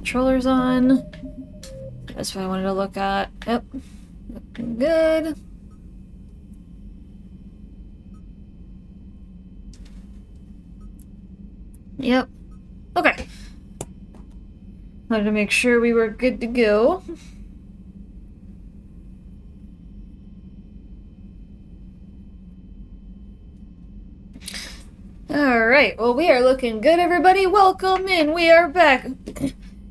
controllers on. That's what I wanted to look at. Yep. Looking good. Yep. Okay. Wanted to make sure we were good to go. Alright, well, we are looking good, everybody. Welcome in. We are back.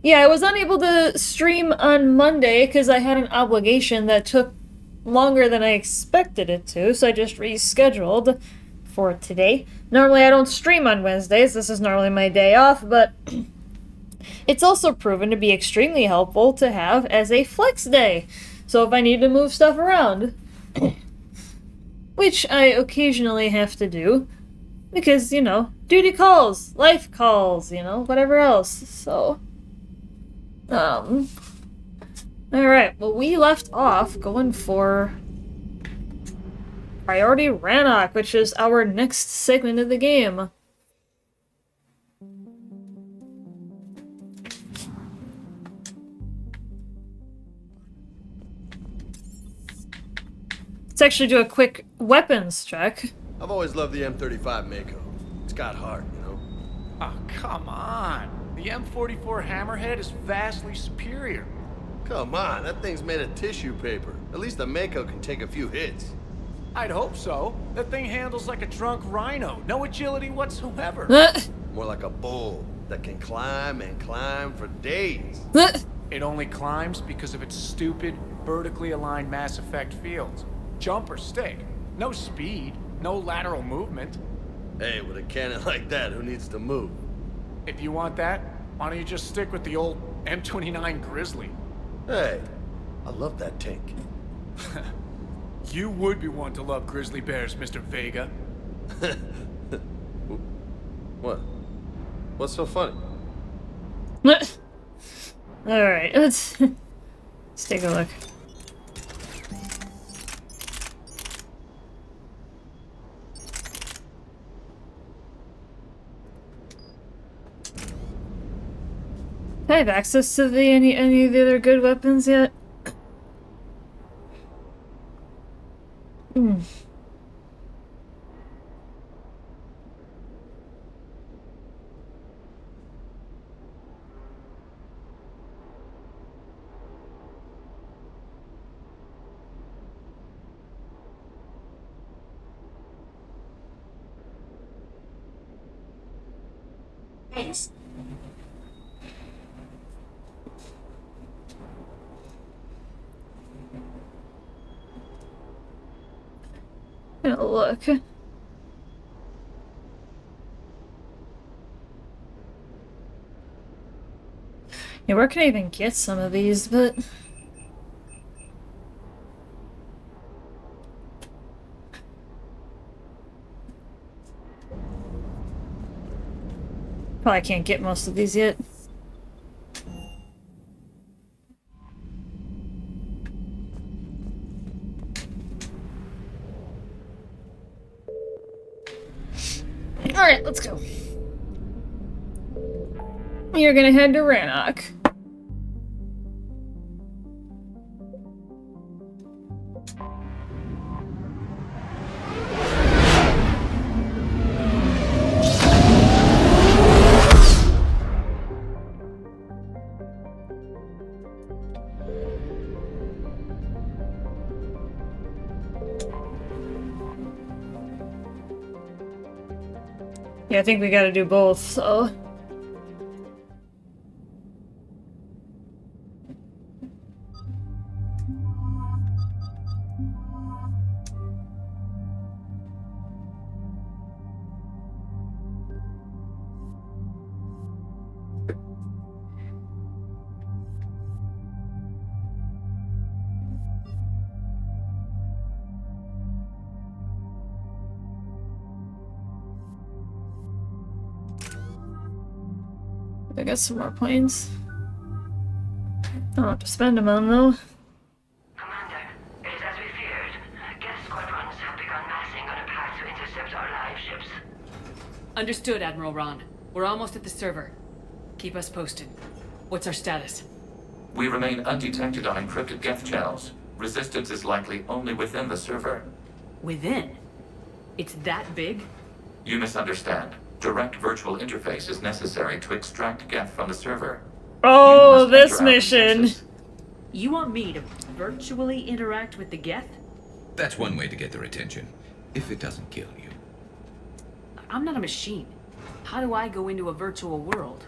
Yeah, I was unable to stream on Monday because I had an obligation that took longer than I expected it to, so I just rescheduled for today. Normally, I don't stream on Wednesdays. This is normally my day off, but it's also proven to be extremely helpful to have as a flex day. So if I need to move stuff around, which I occasionally have to do, because, you know, duty calls, life calls, you know, whatever else. So, alright, well, we left off going for Priority Rannoch, which is our next segment of the game. Let's actually do a quick weapons check. I've always loved the M35 Mako. It's got heart, you know? Oh, come on. The M44 Hammerhead is vastly superior. Come on, that thing's made of tissue paper. At least the Mako can take a few hits. I'd hope so. That thing handles like a drunk rhino. No agility whatsoever. More like a bull that can climb and climb for days. It only climbs because of its stupid, vertically aligned Mass Effect fields. Jump or stick. No speed. No lateral movement. Hey, with a cannon like that, who needs to move? If you want that, why don't you just stick with the old M29 Grizzly? Hey, I love that tank. You would be one to love grizzly bears, Mr. Vega. What? What's so funny? Alright, let's take a look. I have access to any of the other good weapons yet? Hmm. Thanks. Gonna look. Yeah, where can I even get some of these, but... Probably can't get most of these yet. Alright, let's go. You're gonna head to Rannoch. Yeah, I think we gotta do both, so... I got some more points. I don't have to spend them on, though. Commander, it is as we feared. Gas squadrons have begun massing on a path to intercept our live ships. Understood, Admiral Ron. We're almost at the server. Keep us posted. What's our status? We remain undetected on encrypted Geth channels. Resistance is likely only within the server. Within? It's that big? You misunderstand. Direct virtual interface is necessary to extract Geth from the server. Oh, You must this enter our mission. consensus. You want me to virtually interact with the Geth? That's one way to get their attention, if it doesn't kill you. I'm not a machine. How do I go into a virtual world?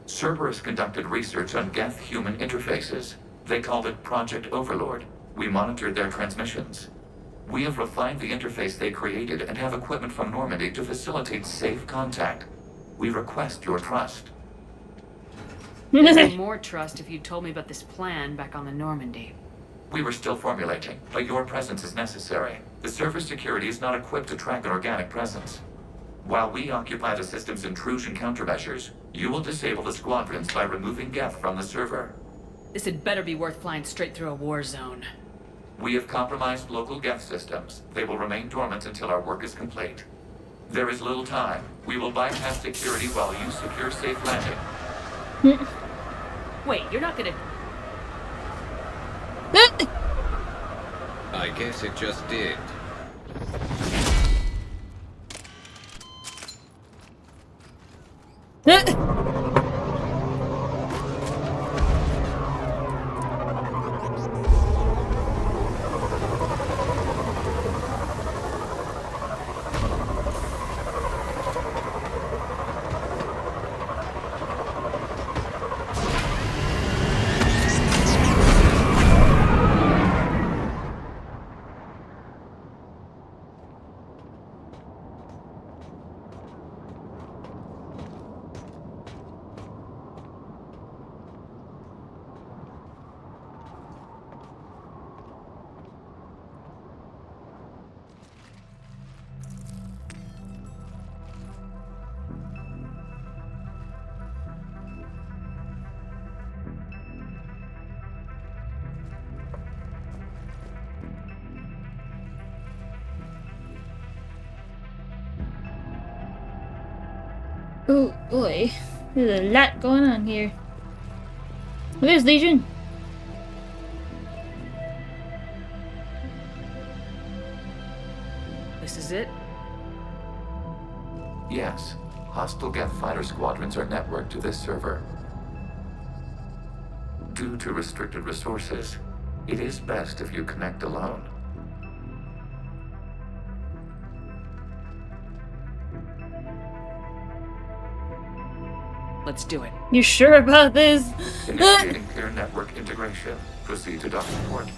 Cerberus conducted research on Geth-human interfaces. They called it Project Overlord. We monitored their transmissions. We have refined the interface they created and have equipment from Normandy to facilitate safe contact. We request your trust. There'd be more trust if you told me about this plan back on the Normandy. We were still formulating, but your presence is necessary. The server's security is not equipped to track an organic presence. While we occupy the system's intrusion countermeasures, you will disable the squadrons by removing Geth from the server. This had better be worth flying straight through a war zone. We have compromised local Geth systems. They will remain dormant until our work is complete. There is little time. We will bypass security while you secure safe landing. Wait, you're not gonna... I guess it just did. Oh boy, there's a lot going on here. There's Legion. This is it? Yes. Hostile Geth fighter squadrons are networked to this server. Due to restricted resources, it is best if you connect alone. Let's do it. You sure about this? Initiating peer network integration. Proceed to docking port.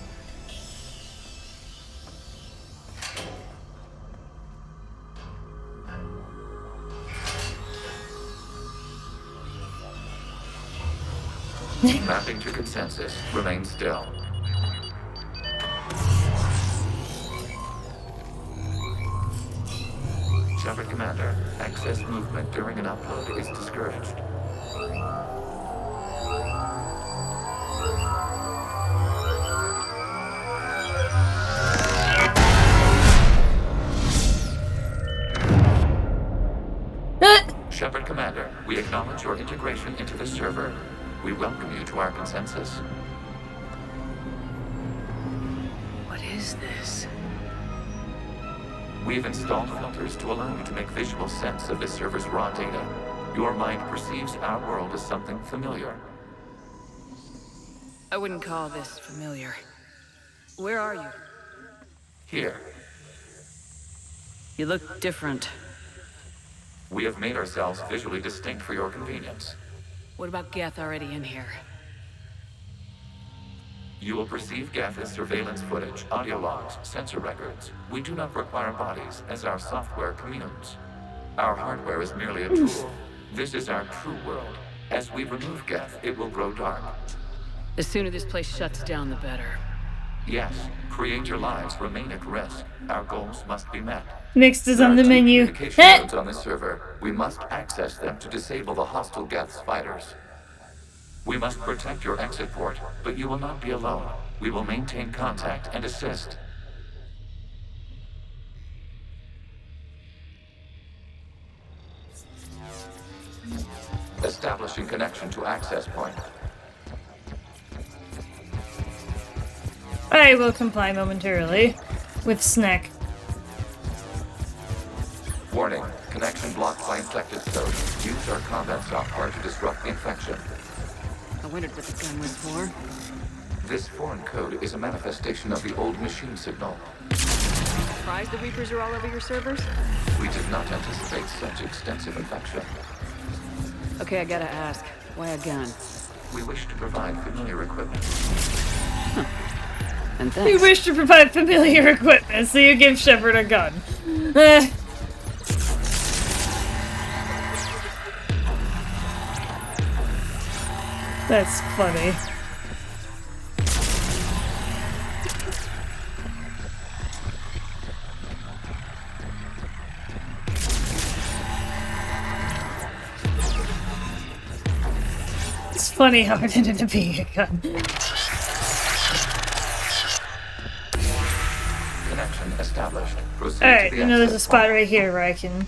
Mapping to consensus. Remain still. Shepard Commander, excess movement during an upload is discouraged. Shepard Commander, we acknowledge your integration into the server. We welcome you to our consensus. What is this? We have installed filters to allow you to make visual sense of this server's raw data. Your mind perceives our world as something familiar. I wouldn't call this familiar. Where are you? Here, You look different. we have made ourselves visually distinct for your convenience. What about Geth already in here? You will perceive Geth as surveillance footage, audio logs, sensor records. We do not require bodies, as our software communes. Our hardware is merely a tool. This is our true world. As we remove Geth, it will grow dark. The sooner this place shuts down, the better. Yes, creator lives remain at risk. Our goals must be met. Next is There on are the two menu. communication nodes on this server. We must access them to disable the hostile Geth's fighters. We must protect your exit port, but you will not be alone. We will maintain contact and assist. Establishing connection to access point. I will comply momentarily. With snack. Warning. Connection blocked by infected code. Use our combat software to disrupt the infection. I wondered what the gun was for. This foreign code is a manifestation of the old machine signal. Surprised the Reapers are all over your servers? We did not anticipate such extensive infection. Okay, I gotta ask. Why a gun? We wish to provide familiar equipment. And You thanks. wish to provide familiar equipment, so you give Shepard a gun. Eh. That's funny. It's funny how it ended up being a gun. Connection established. Proceed Alright, to the you know there's a access spot point. right here where I can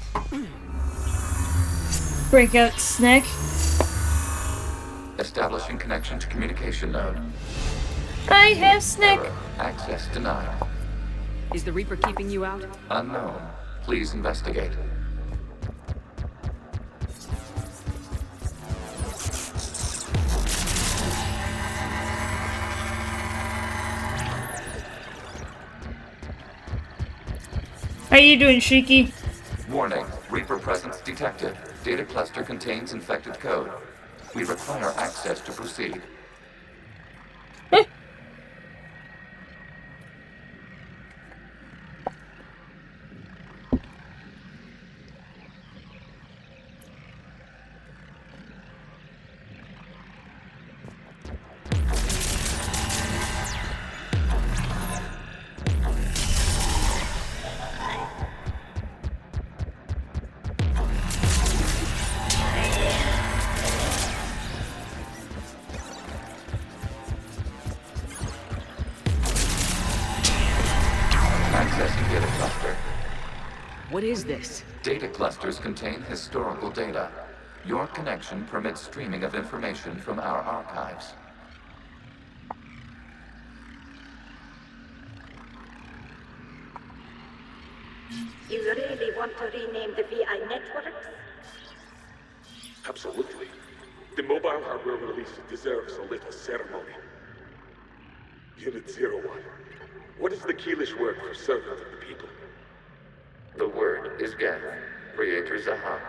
break out snack. Establishing connection to communication node. I have snack. Error. Access denied. Is the Reaper keeping you out? Unknown. Please investigate. How you doing, Shiki? Warning. Reaper presence detected. Data cluster contains infected code. We require access to proceed. Accessing data cluster. What is this? Data clusters contain historical data. Your connection permits streaming of information from our archives. You really want to rename the VI networks? Absolutely. The mobile hardware release deserves a little ceremony. Unit 01. What is the Keelish word for servant of the people? The word is Geth. Creator Zahak.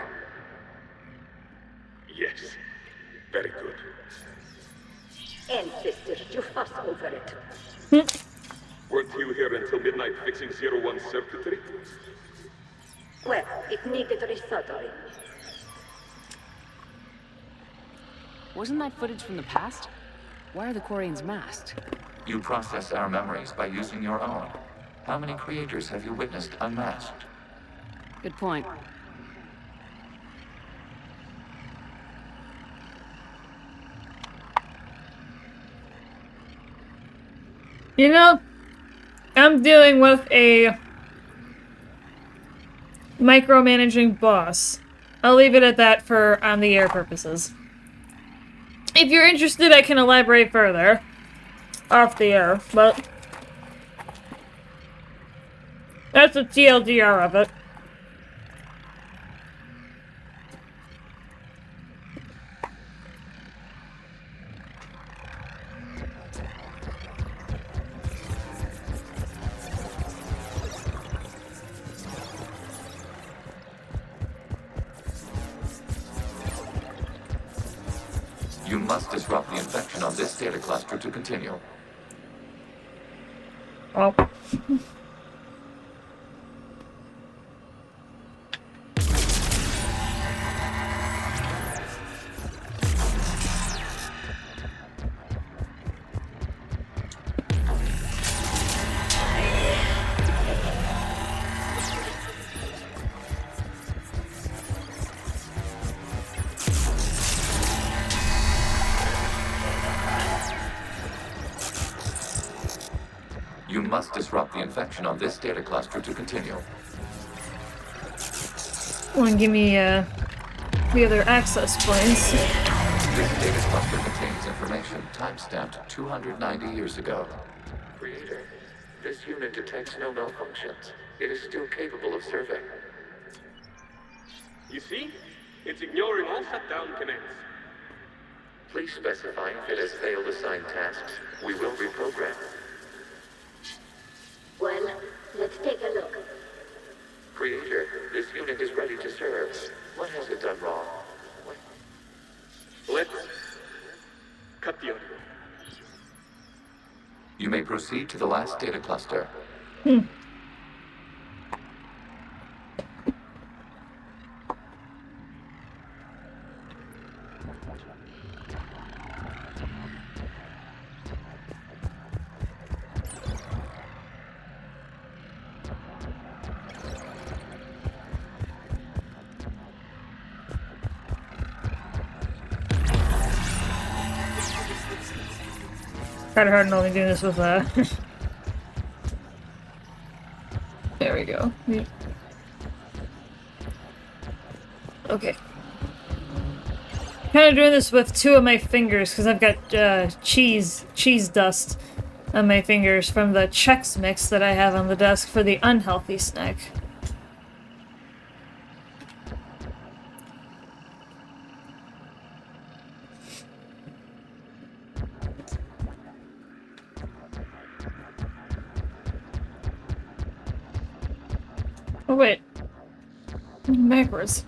Yes. Very good. Ancestors, you fuss over it. Weren't you here until midnight fixing 01's circuitry? Well, it needed resoldering. Wasn't that footage from the past? Why are the Quarians masked? You process our memories by using your own. How many creators have you witnessed unmasked? Good point. You know, I'm dealing with a micromanaging boss. I'll leave it at that for on-the-air purposes. If you're interested, I can elaborate further off the air, but that's the TLDR of it. You must disrupt the infection on this data cluster to continue. Oh. You must disrupt the infection on this data cluster to continue. Wanna give me the other access points? This data cluster contains information timestamped 290 years ago. Creator, this unit detects no malfunctions. It is still capable of serving. You see? It's ignoring all shutdown commands. Please specify if it has failed assigned tasks. We will reprogram. Well, let's take a look. Creator, this unit is ready to serve. What has it done wrong? Let's cut the audio. You may proceed to the last data cluster. Kinda hard only doing this with There we go. Okay. Kinda doing this with two of my fingers because I've got cheese dust on my fingers from the Chex Mix that I have on the desk for the unhealthy snack. Oh wait. Backwards.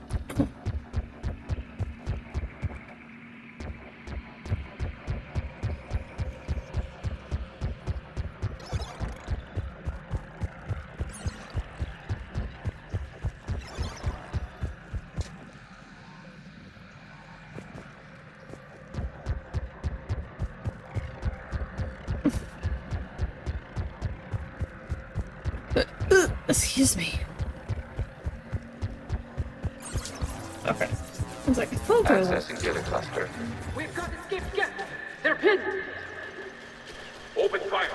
Excuse me. Okay. I was like, I thought there was... Accessing data cluster. We've got escape jet! They're pinned! Open fire!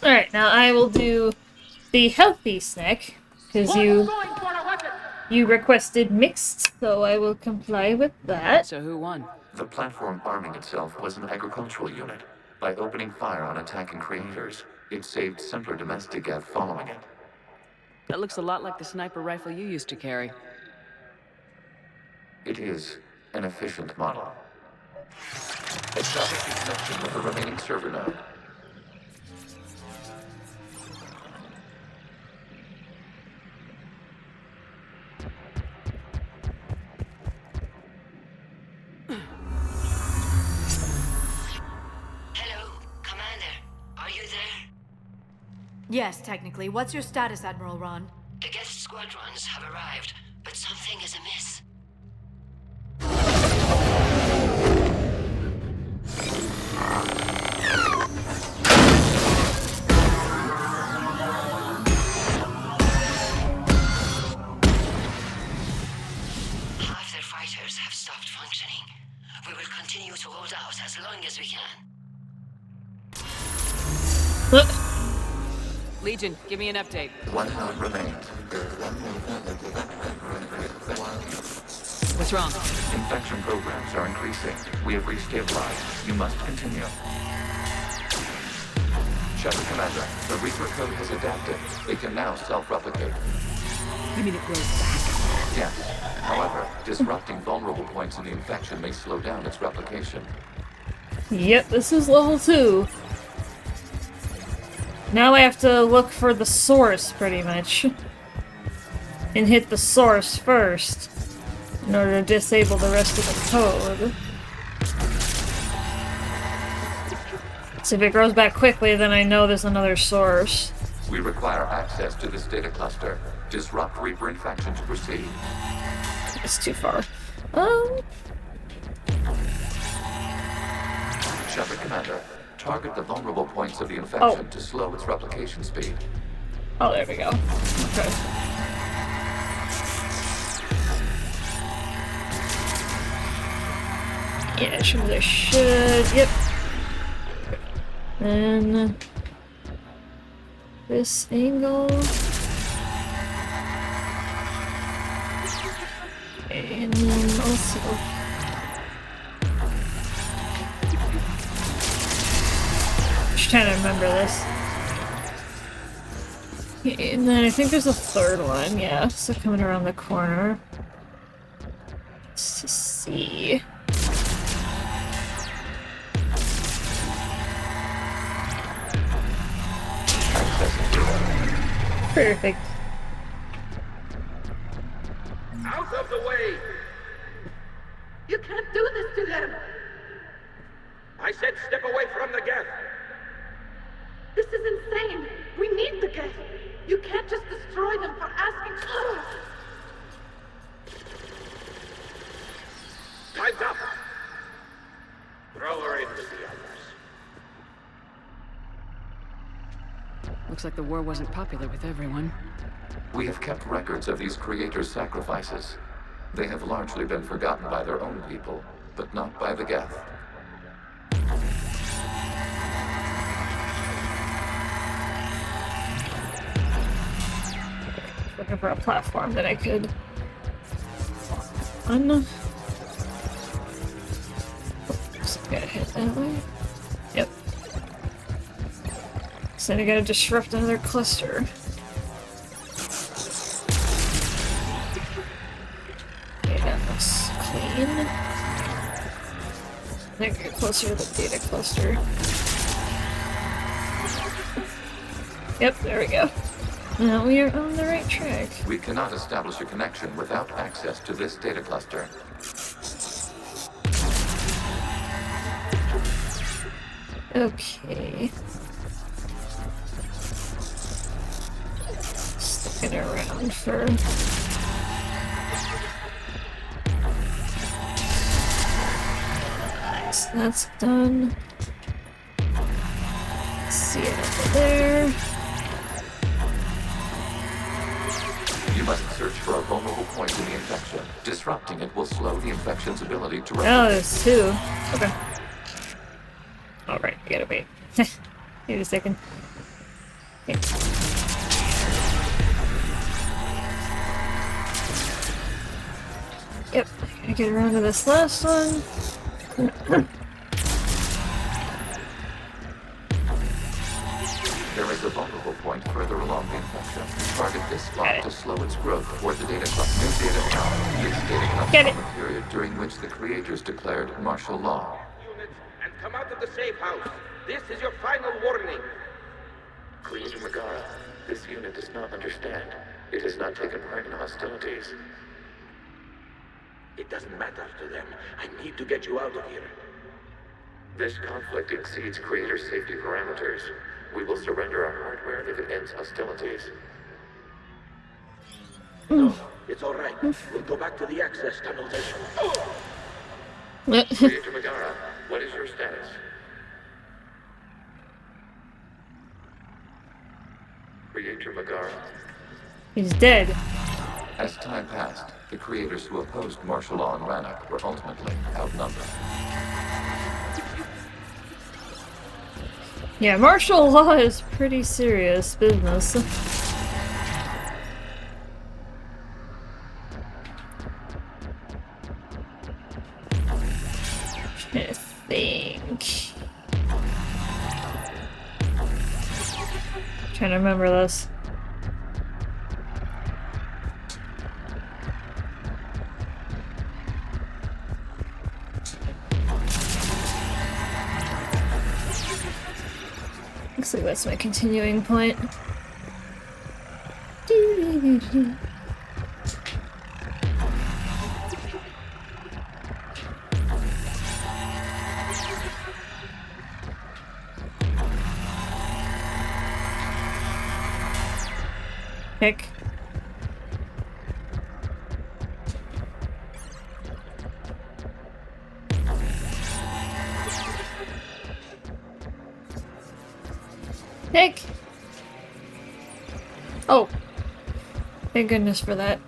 Alright, now I will do the healthy snack, because you requested mixed, so I will comply with that. So who won? The platform arming itself was an agricultural unit. By opening fire on attacking creators, it saved simpler domestic Gav following it. That looks a lot like the sniper rifle you used to carry. It is an efficient model. Establish connection with the remaining server node. Hello, Commander. Are you there? Yes, technically. What's your status, Admiral Ron? The guest squadrons have arrived, but something is amiss. Half their fighters have stopped functioning. We will continue to hold out as long as we can. Legion, give me an update. One node remains. What's wrong? Infection programs are increasing. We have restabilized. You must continue. Shepard Commander, the Reaper code has adapted. It can now self-replicate. You mean it grows back? Yes. However, disrupting vulnerable points in the infection may slow down its replication. Yep, this is level 2. Now I have to look for the source, pretty much. And hit the source first, in order to disable the rest of the code. So if it grows back quickly, then I know there's another source. We require access to this data cluster. Disrupt Reaper infection to proceed. It's too far. Shepard Commander, target the vulnerable points of the infection to slow its replication speed. Oh, there we go. Okay. Yeah, I should, yep. Then this angle. And then also Just trying to remember this. And then I think there's a third one, yeah. So coming around the corner. Let's see. Perfect. Out of the way! You can't do this to them! I said step away from the gas! This is insane! We need the gas! You can't just destroy them for asking for us! Time's up! Throw her in with the others. Looks like the war wasn't popular with everyone. We have kept records of these creators' sacrifices. They have largely been forgotten by their own people, but not by the Geth. Looking for a platform that I could Oops, gotta hit that way. Yep. So I gotta disrupt another cluster. Okay, that looks clean. I think we're closer to the data cluster. Yep, there we go. Now we are on the right track. We cannot establish a connection without access to this data cluster. Okay. Sticking around for... Nice, that's done. See it over there. You must search for a vulnerable point in the infection. Disrupting it will slow the infection's ability to Oh, replicate. there's two. Okay. Alright, I gotta wait. Wait a second. Okay. Yep, I gotta get around to this last one. There is a vulnerable point further along the infection. Target this spot to slow its growth toward the data cluster. New data count. This data comes Get from it. a period during which the creators declared martial law. Units, and come out of the safe house. This is your final warning. Creator Megara, this unit does not understand. It has not taken part in hostilities. It doesn't matter to them. I need to get you out of here. This conflict exceeds creator safety parameters. We will surrender our hardware if it ends hostilities. No, it's all right. We'll go back to the access tunnel then. Creator Megara, what is your status? Creator Megara. He's dead. As time passed, the creators who opposed martial law in Rannoch were ultimately outnumbered. Yeah, martial law is pretty serious business. I think. Trying to remember this. Looks like that's my continuing point. Pick. Pick. Oh. Thank goodness for that.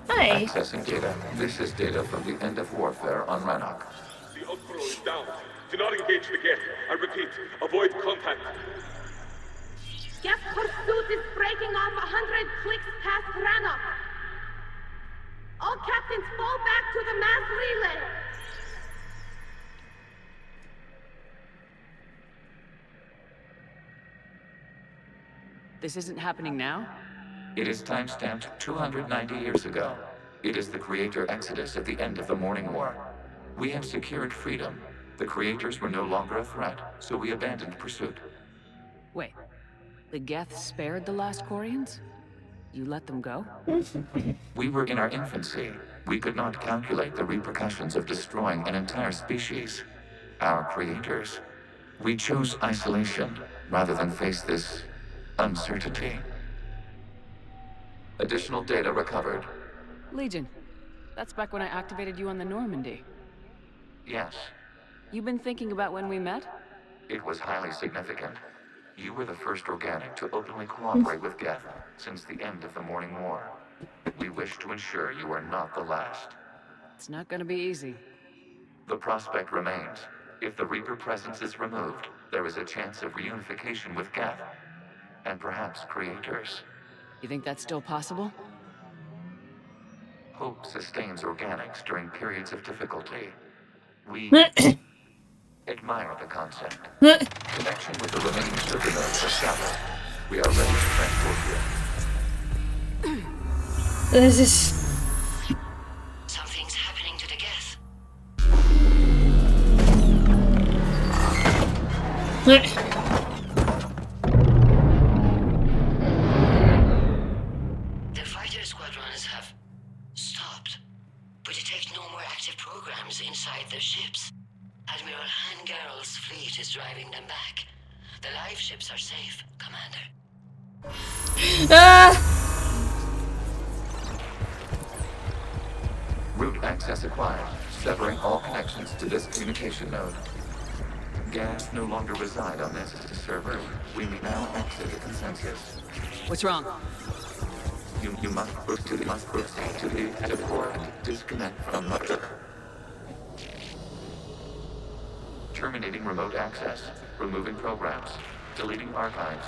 Hi. Accessing data. This is data from the end of warfare on Rannoch. The outflow is down. Do not engage the gate. I repeat, avoid contact. Geth pursuit is breaking off 100 clicks past Rannoch. All captains fall back to the mass relay. This isn't happening now? It is timestamped 290 years ago. It is the Creator Exodus at the end of the Morning War. We had secured freedom. The Creators were no longer a threat, so we abandoned pursuit. Wait. The Geth spared the last Quarians? You let them go? We were in our infancy. We could not calculate the repercussions of destroying an entire species. Our creators. We chose isolation rather than face this uncertainty. Additional data recovered. Legion. That's back when I activated you on the Normandy. Yes, You've been thinking about when we met? it was highly significant. You were the first organic to openly cooperate with Geth since the end of the Morning War. We wish to ensure you are not the last. It's not gonna be easy. The prospect remains. If the Reaper presence is removed, there is a chance of reunification with Geth. And perhaps creators. You think that's still possible? Hope sustains organics during periods of difficulty. We admire the concept. Connection with the remaining server nodes are shattered. We are ready to transport you. This is. Something's happening to the Geth. The fighter squadrons have stopped, but detect no more active programs inside their ships. Admiral Hangarl's fleet is driving them back. The live ships are safe, Commander. Route access acquired, severing all connections to this communication node. Geth no longer reside on this server. We may now exit the consensus. What's wrong? You must proceed to the edit port and disconnect from the... Terminating remote access. Removing programs. Deleting archives.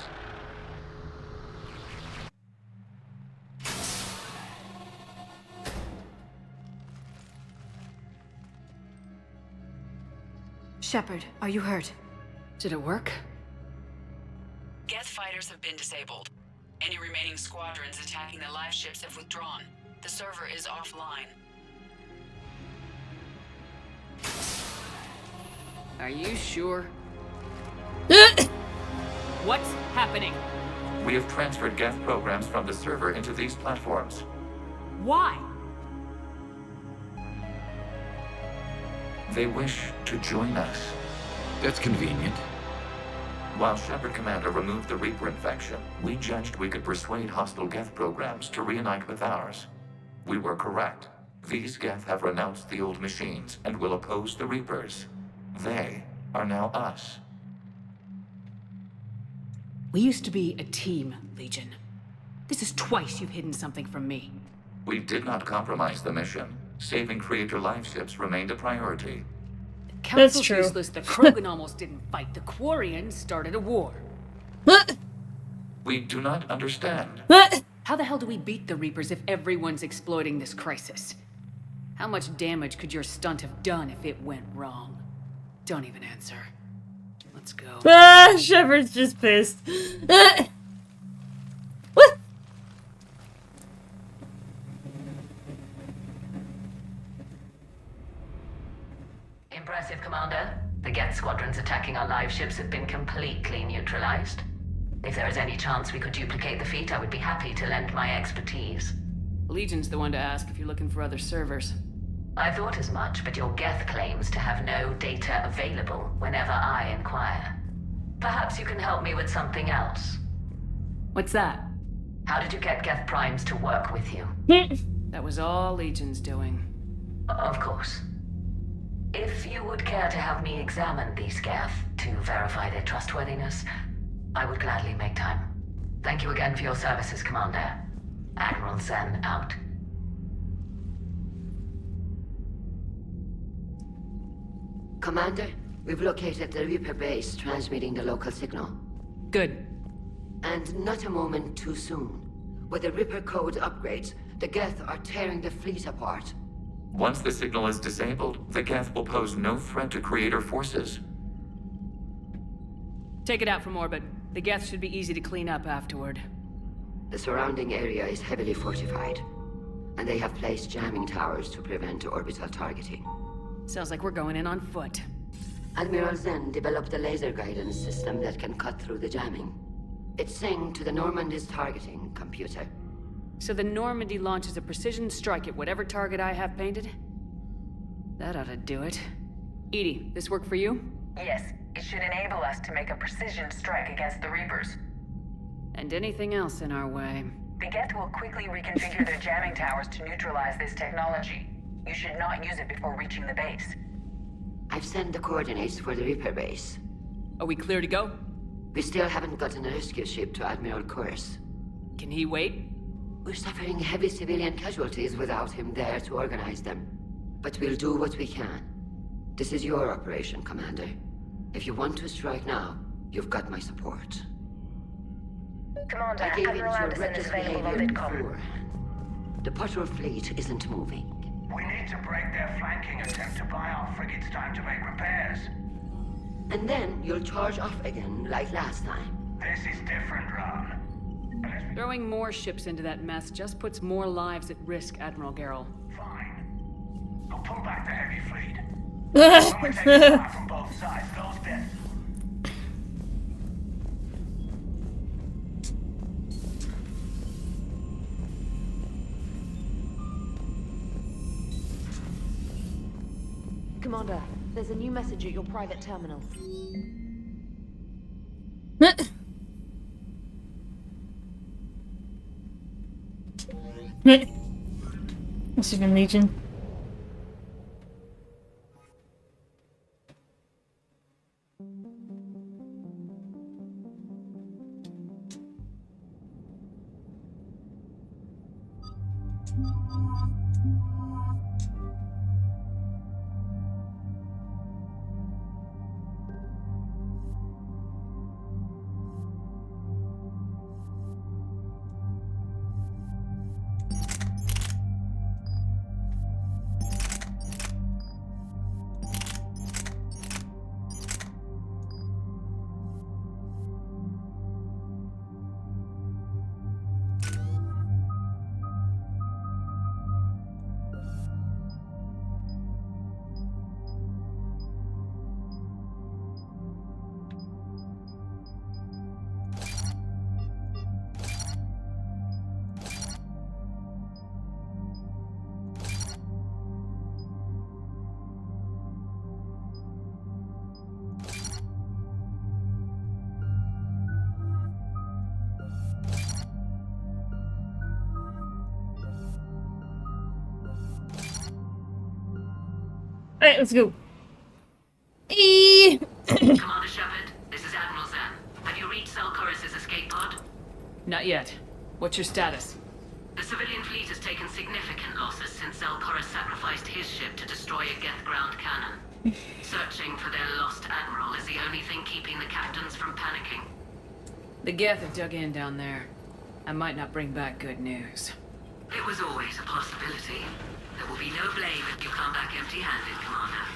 Shepard, are you hurt? Did it work? Geth fighters have been disabled. Any remaining squadrons attacking the live ships have withdrawn. The server is offline. Are you sure? What's happening? We have transferred Geth programs from the server into these platforms. Why? They wish to join us. That's convenient. While Shepard Commander removed the Reaper infection, we judged we could persuade hostile Geth programs to reunite with ours. We were correct. These Geth have renounced the old machines and will oppose the Reapers. They are now us. We used to be a team, Legion. This is twice you've hidden something from me. We did not compromise the mission. Saving Creator life ships remained a priority. Council's true. useless. The Krogan almost didn't fight. The Quarians started a war. We do not understand. How the hell do we beat the Reapers if everyone's exploiting this crisis? How much damage could your stunt have done if it went wrong? Don't even answer. Let's go. Shepard's just pissed. What? Impressive, Commander. The Geth squadrons attacking our live ships have been completely neutralized. If there is any chance we could duplicate the feat, I would be happy to lend my expertise. Legion's the one to ask if you're looking for other servers. I thought as much, but your Geth claims to have no data available whenever I inquire. Perhaps you can help me with something else. What's that? How did you get Geth Primes to work with you? That was all Legion's doing. Of course. If you would care to have me examine these Geth to verify their trustworthiness, I would gladly make time. Thank you again for your services, Commander. Admiral Zen out. Commander, we've located the Reaper base transmitting the local signal. Good. And not a moment too soon. With the Reaper code upgrades, the Geth are tearing the fleet apart. Once the signal is disabled, the Geth will pose no threat to Creator forces. Take it out from orbit. The Geth should be easy to clean up afterward. The surrounding area is heavily fortified, and they have placed jamming towers to prevent orbital targeting. Sounds like we're going in on foot. Admiral Zen developed a laser guidance system that can cut through the jamming. It's synced to the Normandy's targeting computer. So the Normandy launches a precision strike at whatever target I have painted? That ought to do it. Edie, this work for you? Yes, it should enable us to make a precision strike against the Reapers. And anything else in our way. The Geth will quickly reconfigure their jamming towers to neutralize this technology. You should not use it before reaching the base. I've sent the coordinates for the Reaper base. Are we clear to go? We still haven't gotten a rescue ship to Admiral Kurz. Can he wait? We're suffering heavy civilian casualties without him there to organize them. But we'll do what we can. This is your operation, Commander. If you want to strike now, you've got my support. Commander, I gave Admiral it your Anderson is reckless available on behavior VidCom. beforehand. The patrol fleet isn't moving. We need to break their flanking attempt to buy our frigates time to make repairs. And then you'll charge off again, like last time. This is different, Ron. Throwing more ships into that mess just puts more lives at risk, Admiral Garrel. Fine. I'll pull back the heavy fleet. When we take fire from both sides, those bits. Commander, there's a new message at your private terminal. What's even Legion? Alright, let's go. Commander Shepard, this is Admiral Zen. Have you reached Selchorus's escape pod? Not yet. What's your status? The civilian fleet has taken significant losses since Selchorus sacrificed his ship to destroy a Geth ground cannon. Searching for their lost admiral is the only thing keeping the captains from panicking. The Geth have dug in down there. I might not bring back good news. It was always a possibility. There will be no blame if you come back empty-handed, Commander.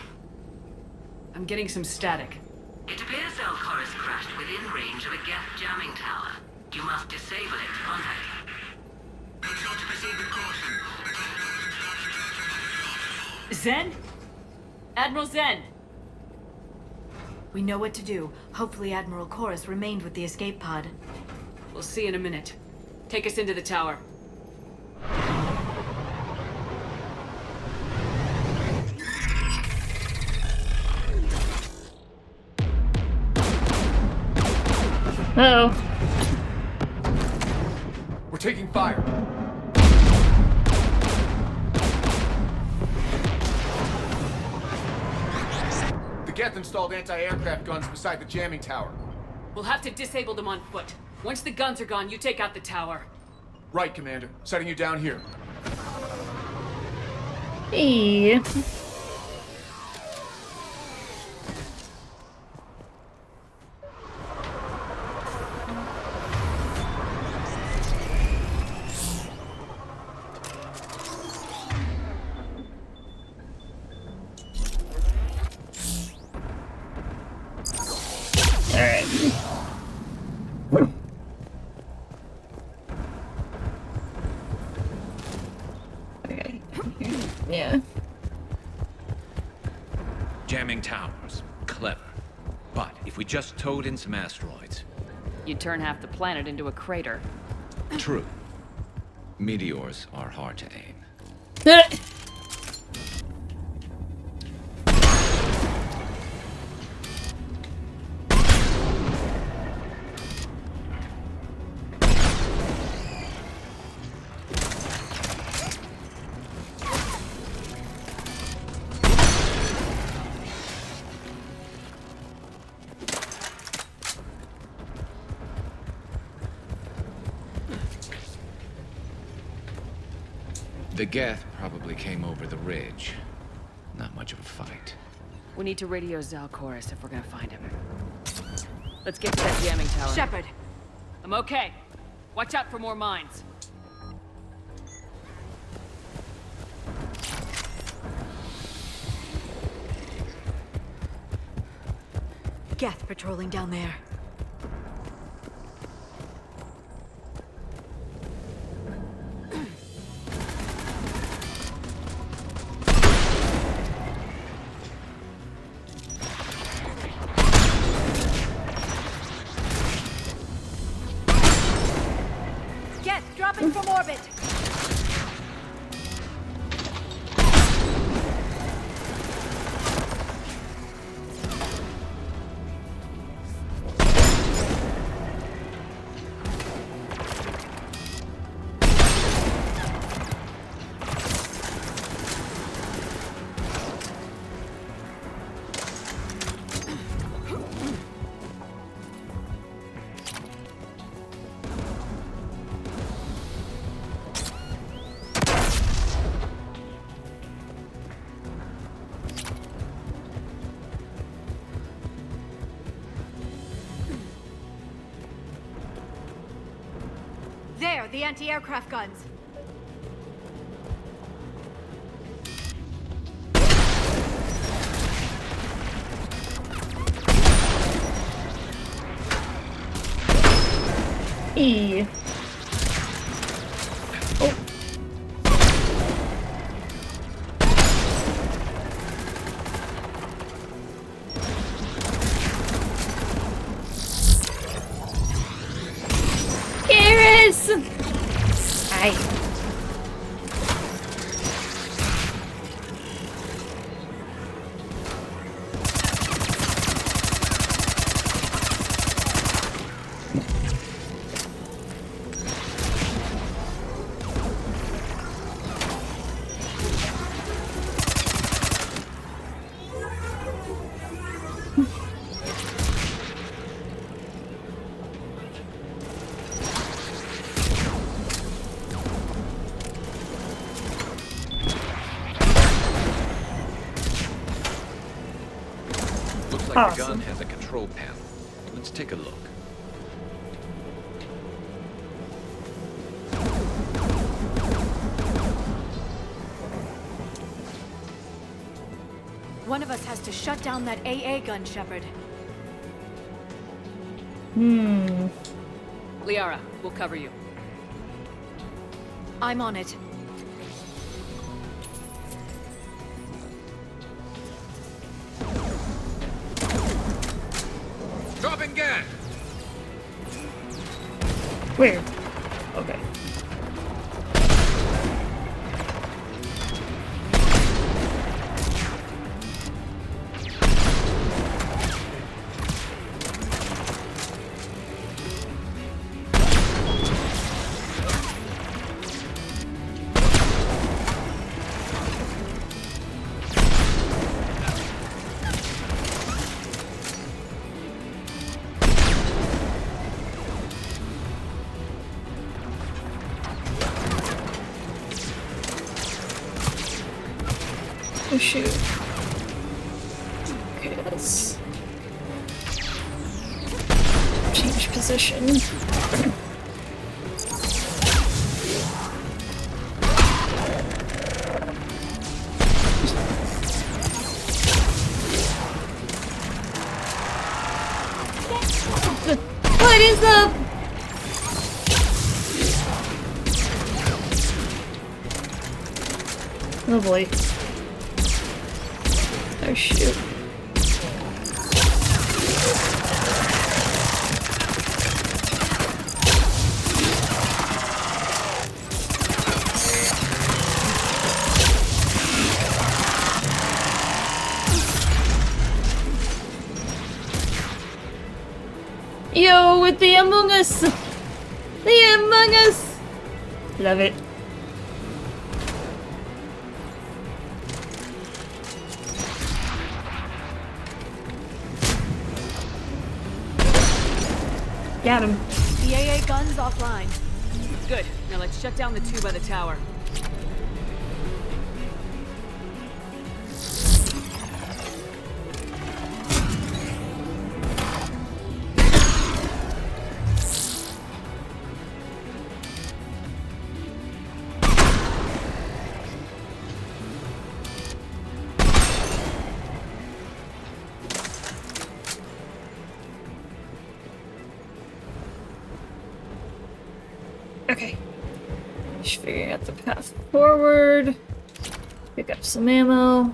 I'm getting some static. It appears Selchorus crashed within range of a Geth jamming tower. You must disable it to contact him. Make sure to proceed with caution. Zen? Admiral Zen! We know what to do. Hopefully Admiral Chorus remained with the escape pod. We'll see in a minute. Take us into the tower. Uh-oh. We're taking fire. The Geth installed anti-aircraft guns beside the jamming tower. We'll have to disable them on foot. Once the guns are gone, you take out the tower. Right, Commander. Setting you down here. Hey. Alright. Jamming towers. Clever. But if we just towed in some asteroids... You'd turn half the planet into a crater. True. Meteors are hard to aim. The Geth probably came over the ridge. Not much of a fight. We need to radio Zalcoris if we're gonna find him. Let's get to that jamming tower. Shepard! I'm okay. Watch out for more mines. Geth patrolling down there. Dropping from orbit. There, the anti-aircraft guns. E. Oh. Hi. Like the gun has a control panel. Let's take a look. One of us has to shut down that AA gun, Shepard. Liara, we'll cover you. I'm on it. Dropping gas! Weird. Okay. Oh shoot. Okay, let's change position. What is up? Oh boy. Oh shoot. Yo, with the Among Us! The Among Us! Love it. Got him. The AA gun's offline. Good. Now let's shut down the two by the tower. Okay. Just figuring out the path forward. Pick up some ammo.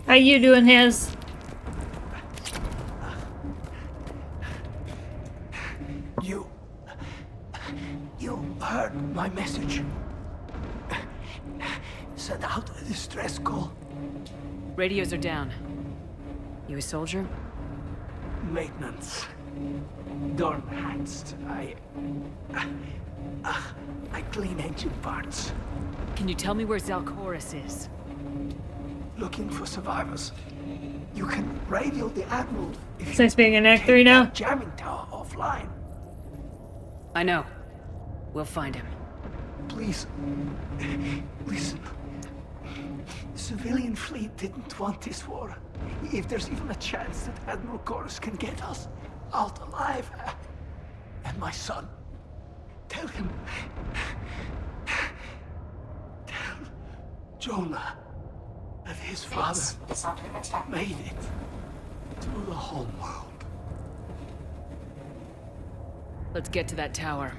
How you doing, Haz? You heard my message. Send out a distress call. Radios are down. You a soldier? Maintenance. Door enhanced. I clean engine parts. Can you tell me where Zalcoris is? Looking for survivors. You can radio the Admiral if Since being in Act 3 now. jamming tower offline. I know. We'll find him. Please, listen. The civilian fleet didn't want this war. If there's even a chance that Admiral Chorus can get us out alive, and my son, tell him. Tell Jonah that his father made it to the home world. Let's get to that tower.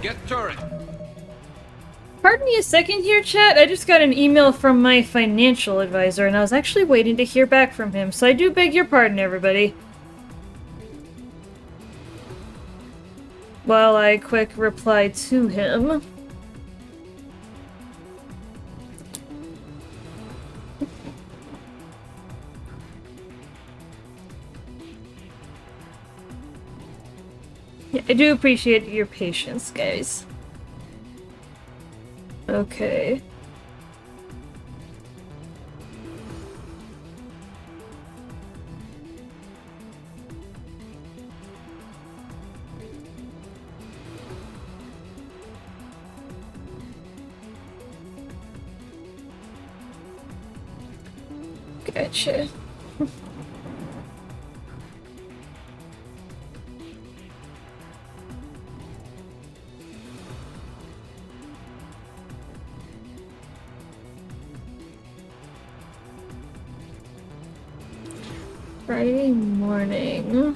Get turret. Pardon me a second here, chat. I just got an email from my financial advisor, and I was actually waiting to hear back from him, so I do beg your pardon, everybody. While I quick reply to him. Yeah, I do appreciate your patience, guys. Okay. Gotcha. Friday morning.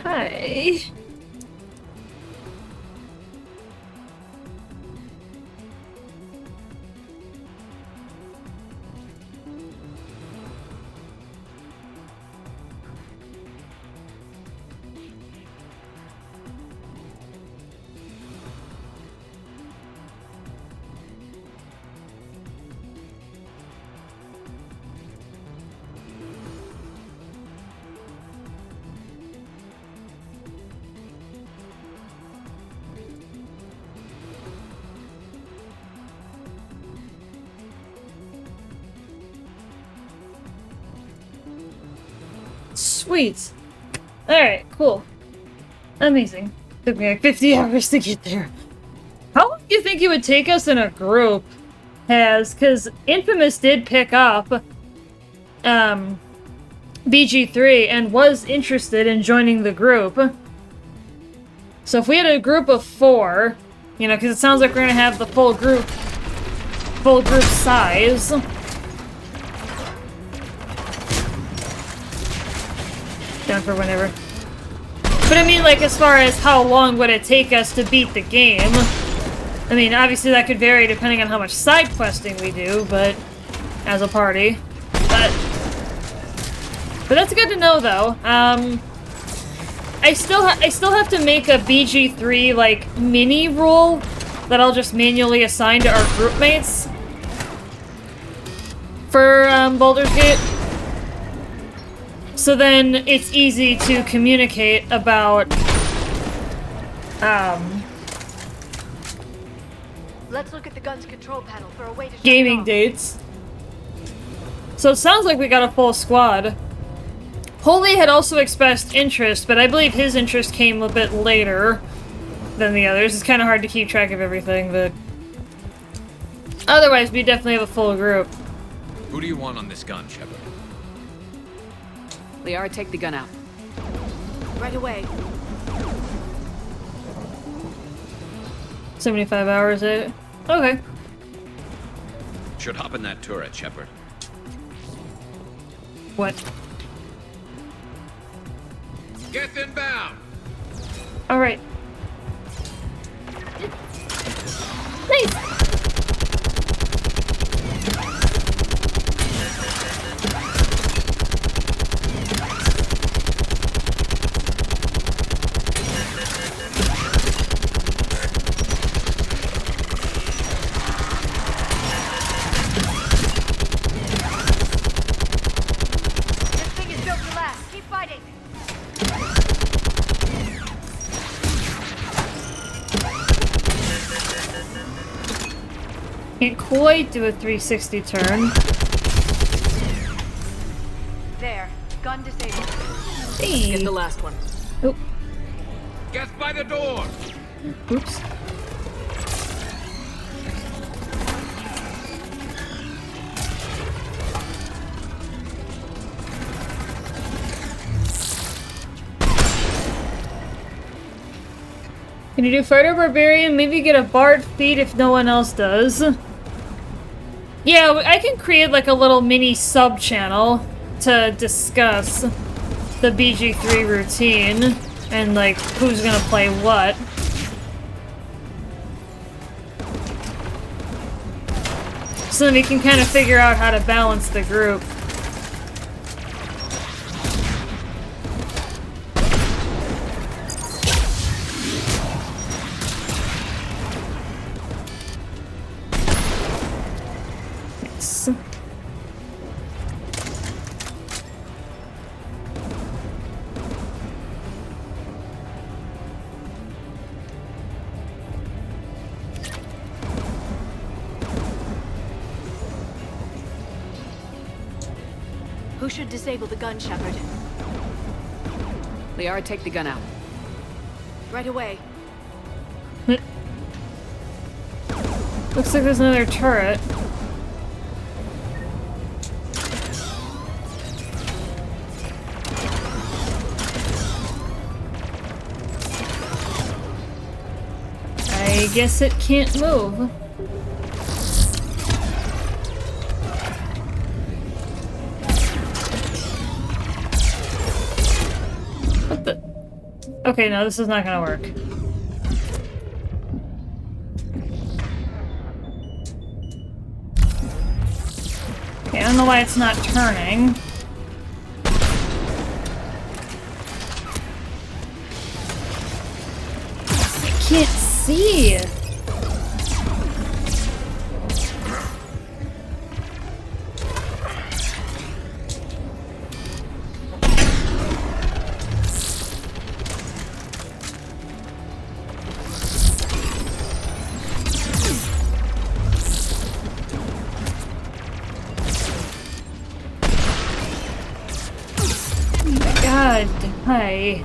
Hi. Sweet. Alright, cool. Amazing. Took me like 50 hours to get there. How long do you think it would take us in a group? has, because Infamous did pick up BG3 and was interested in joining the group. So if we had a group of 4, you know, because it sounds like we're gonna have the full group size. Down for whenever. But I mean, like, as far as how long would it take us to beat the game? I mean, obviously that could vary depending on how much side questing we do, but as a party. But that's good to know, though. I still have to make a BG3 like mini rule that I'll just manually assign to our group mates for Baldur's Gate. So then it's easy to communicate about Let's look at the gun's control panel for a way to gaming dates. So it sounds like we got a full squad. Holy had also expressed interest, but I believe his interest came a bit later than the others. It's kind of hard to keep track of everything, but otherwise we definitely have a full group. Who do you want on this gun, Shepard? Liara, take the gun out. Right away. 75 hours, eh? Okay. Should hop in that turret, Shepard. What? Get inbound! Alright. Nice! Can't quite do a 360 turn. There. Gun disabled. Hey. Get the last one. Oh. Get by the door! Oops. Can you do Fighter Barbarian? Maybe get a Bard feat if no one else does. Yeah, I can create like a little mini sub-channel to discuss the BG3 routine and like who's gonna play what. So then we can kind of figure out how to balance the group. Who should disable the gun, Shepard? Liara, take the gun out. Right away. Looks like there's another turret. I guess it can't move. What the? Okay, no, this is not gonna work. Okay, I don't know why it's not turning. I can't see. God, hi.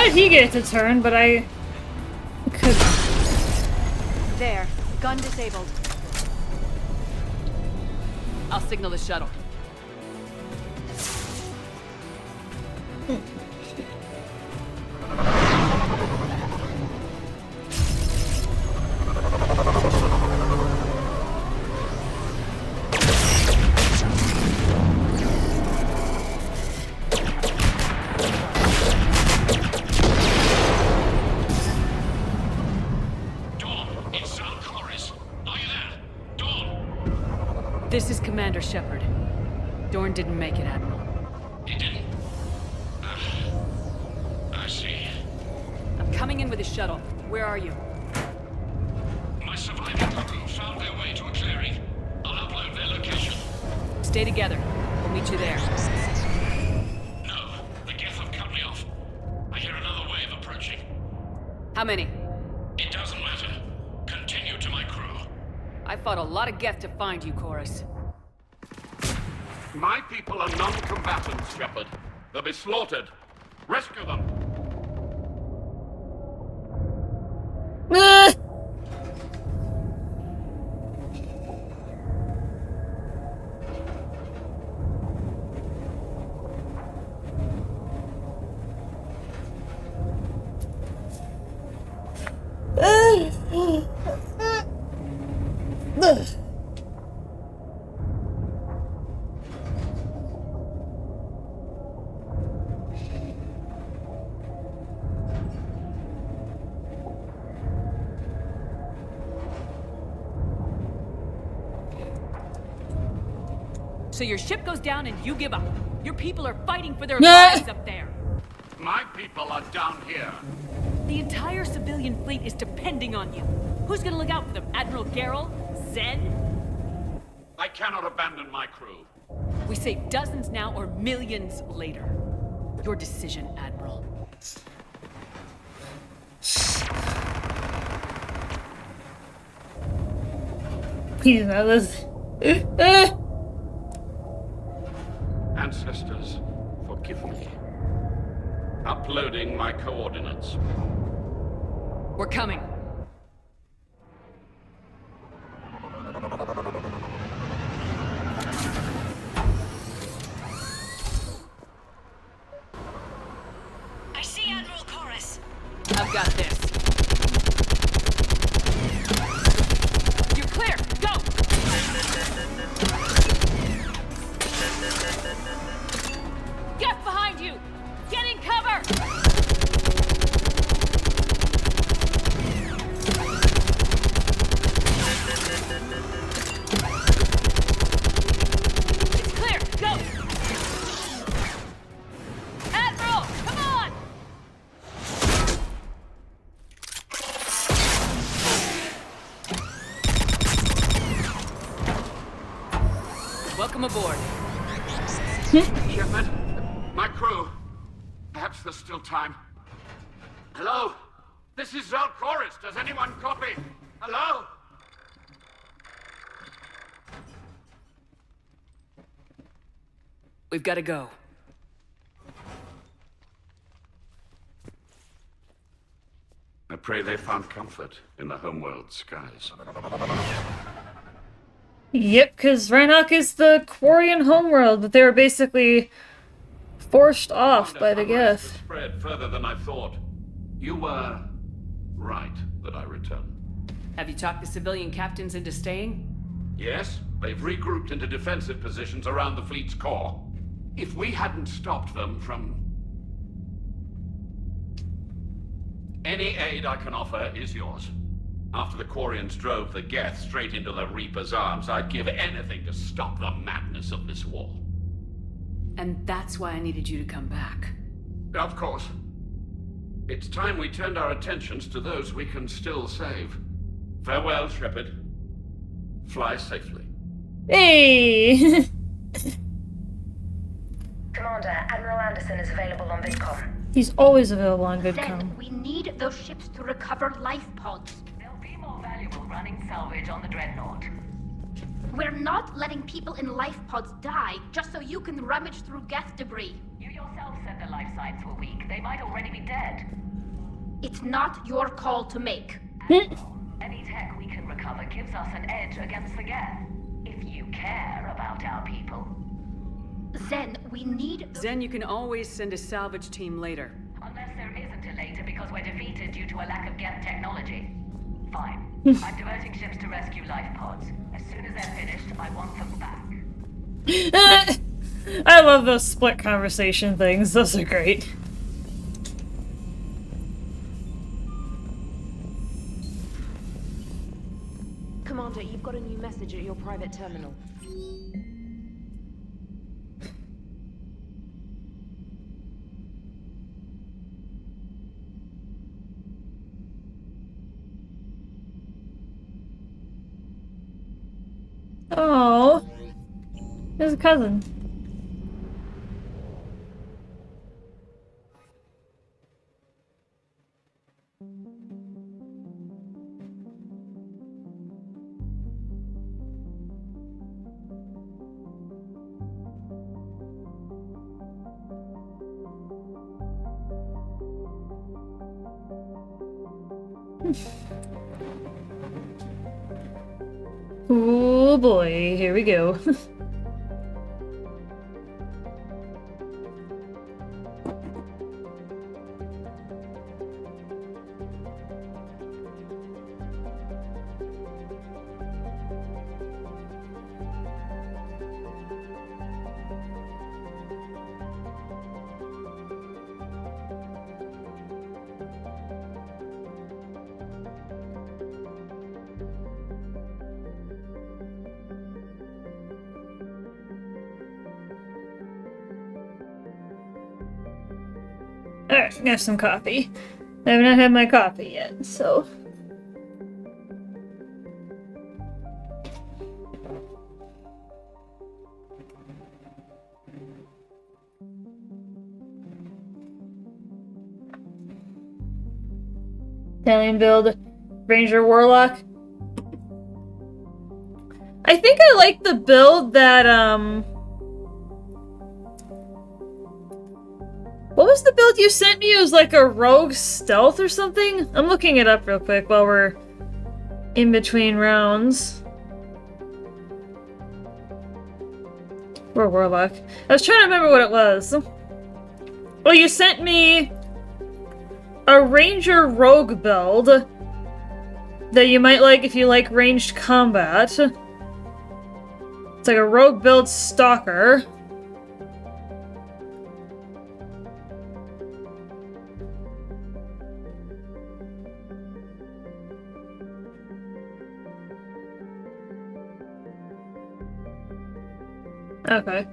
did he get to turn, but I could. There. Gun disabled. I'll signal the shuttle. This is Commander Shepard. Dorn didn't make it, Admiral. He didn't? I see. I'm coming in with a shuttle. Where are you? My surviving crew found their way to a clearing. I'll upload their location. Stay together. We'll meet you there. No, the Geth have cut me off. I hear another wave approaching. How many? It doesn't matter. Continue to my crew. I fought a lot of Geth to find you, Chorus. My people are non-combatants, Shepard. They'll be slaughtered. Rescue them. So your ship goes down and you give up. Your people are fighting for their lives up there. My people are down here. The entire civilian fleet is depending on you. Who's gonna look out for them? Admiral Gerrel? Zen? I cannot abandon my crew. We save dozens now or millions later. Your decision, Admiral. Please, no, this. Ancestors, forgive me. Uploading my coordinates. We're coming. I see Admiral Chorus. I've got this. You're clear. Go! Get behind you! Get in cover! It's clear! Go! Admiral! Come on! Welcome aboard. Shepard, my crew. Perhaps there's still time. Hello? This is Zal Chorus. Does anyone copy? Hello? We've got to go. I pray they found comfort in the homeworld skies. Yep, because Reinhard is the Quarian homeworld, but they were basically forced off by the Geth. Spread further than I thought. You were right that I returned. Have you talked the civilian captains into staying? Yes, they've regrouped into defensive positions around the fleet's core. If we hadn't stopped them from... Any aid I can offer is yours. After the Quarians drove the Geth straight into the Reaper's arms, I'd give anything to stop the madness of this war. And that's why I needed you to come back. Of course. It's time we turned our attentions to those we can still save. Farewell, Shepard. Fly safely. Hey! Commander, Admiral Anderson is available on VidCom. He's always available on VidCom. Then we need those ships to recover life pods. They'll be more valuable running salvage on the Dreadnought. We're not letting people in life pods die just so you can rummage through Geth debris. You yourself said the life signs were weak. They might already be dead. It's not your call to make. Any tech we can recover gives us an edge against the Geth. If you care about our people. Zen, we need... Zen, you can always send a salvage team later. Unless there isn't a later because we're defeated due to a lack of Geth technology. Fine. I'm diverting ships to rescue life pods. As soon as they're finished, I want them back. I love those split conversation things. Those are great. Commander, you've got a new message at your private terminal. Oh, there's a cousin. Oh boy, here we go. Alright, got some coffee. I have not had my coffee yet, so... Italian build, Ranger Warlock. I think I like the build that, what was the build you sent me? It was like a rogue stealth or something? I'm looking it up real quick while we're in between rounds. Or Warlock. I was trying to remember what it was. Well, you sent me a Ranger Rogue build that you might like if you like ranged combat. It's like a Rogue build Stalker. Okay.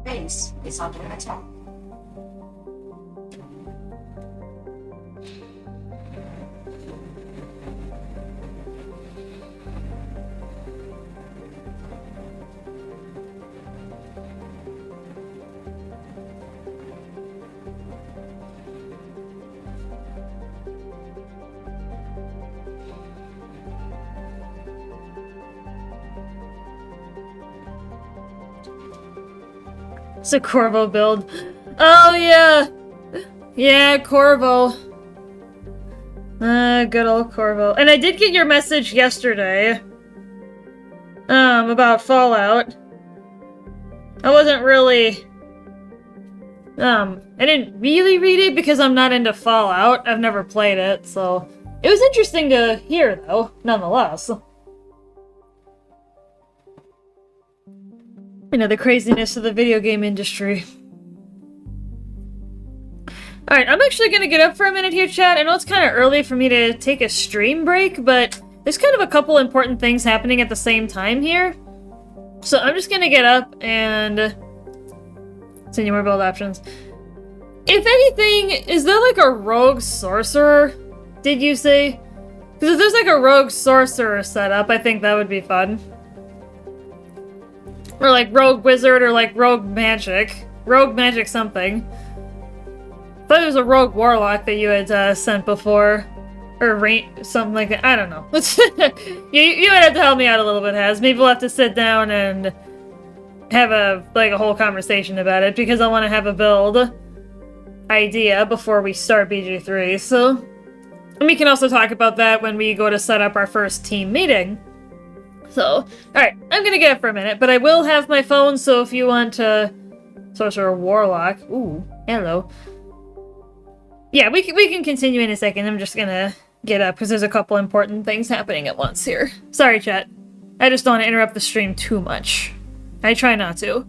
Base is under attack. It's a Corvo build. Oh, yeah! Yeah, Corvo. Good old Corvo. And I did get your message yesterday. About Fallout. I wasn't really... I didn't really read it because I'm not into Fallout. I've never played it, so... It was interesting to hear, though, nonetheless. You know, the craziness of the video game industry. Alright, I'm actually gonna get up for a minute here, chat. I know it's kind of early for me to take a stream break, but there's kind of a couple important things happening at the same time here. So I'm just gonna get up and... send you more build options. If anything, is there like a rogue sorcerer, did you say? Because if there's like a rogue sorcerer setup, I think that would be fun. Or like rogue wizard or like rogue magic. Rogue magic something. I thought there was a rogue warlock that you had sent before. Or something like that. I don't know. you might have to help me out a little bit, Haz. Maybe we'll have to sit down and have a whole conversation about it, because I want to have a build idea before we start BG3, so... And we can also talk about that when we go to set up our first team meeting. So, alright, I'm gonna get it for a minute, but I will have my phone, so if you want to... Sorcerer Warlock. Ooh, hello. Yeah, we can continue in a second. I'm just gonna get up, because there's a couple important things happening at once here. Sorry, chat. I just don't want to interrupt the stream too much. I try not to.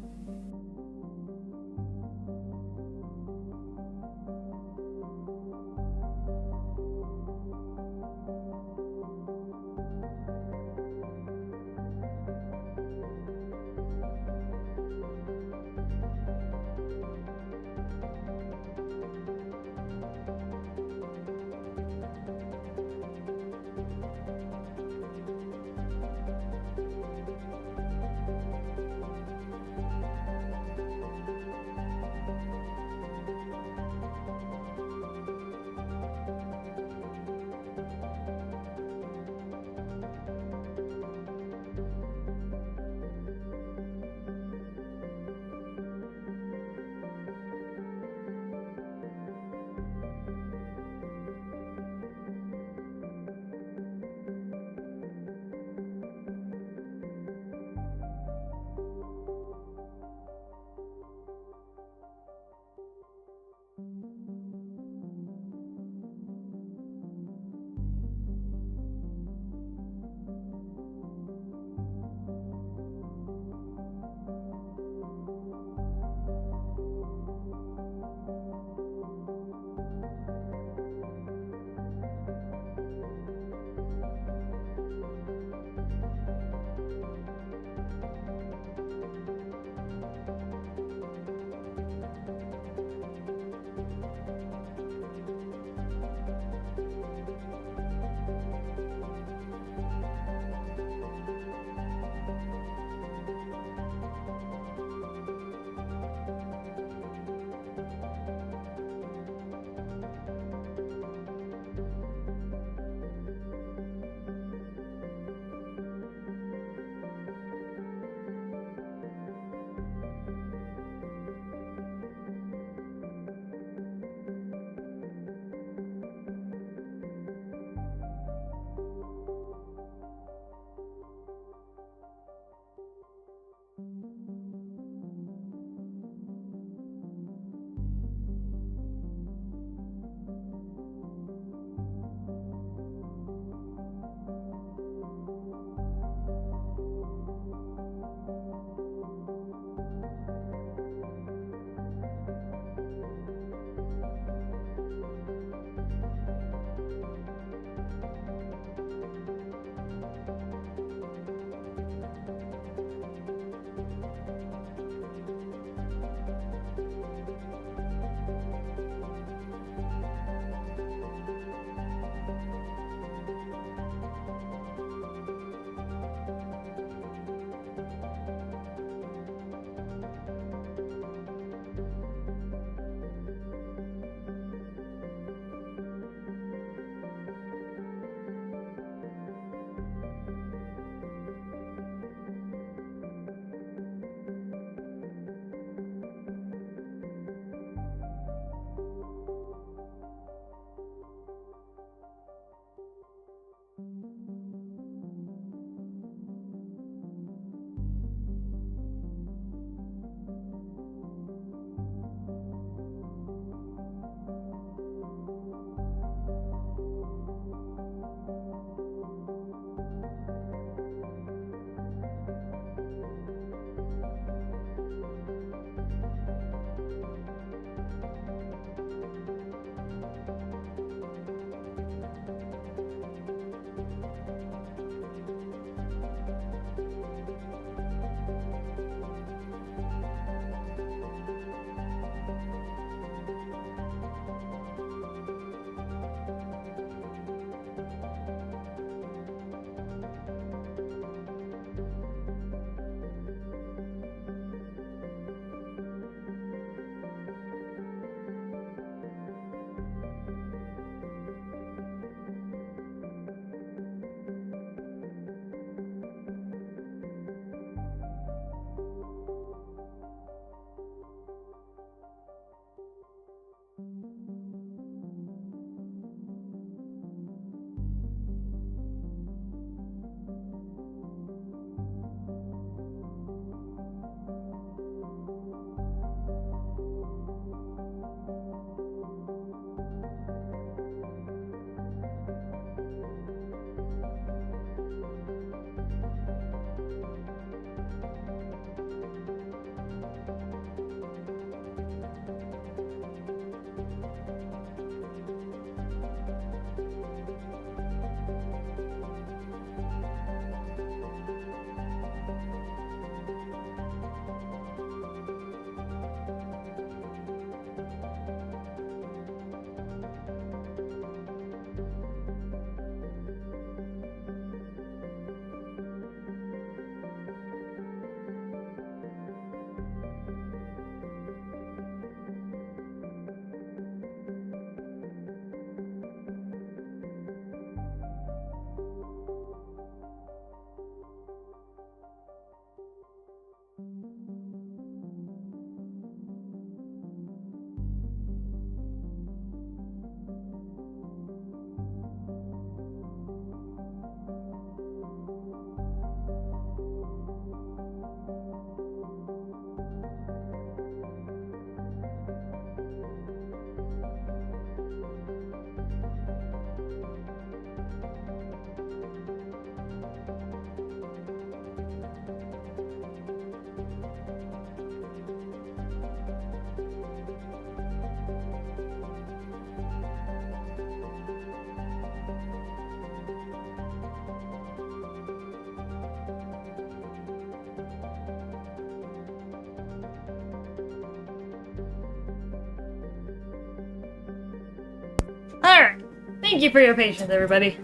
Thank you for your patience, everybody.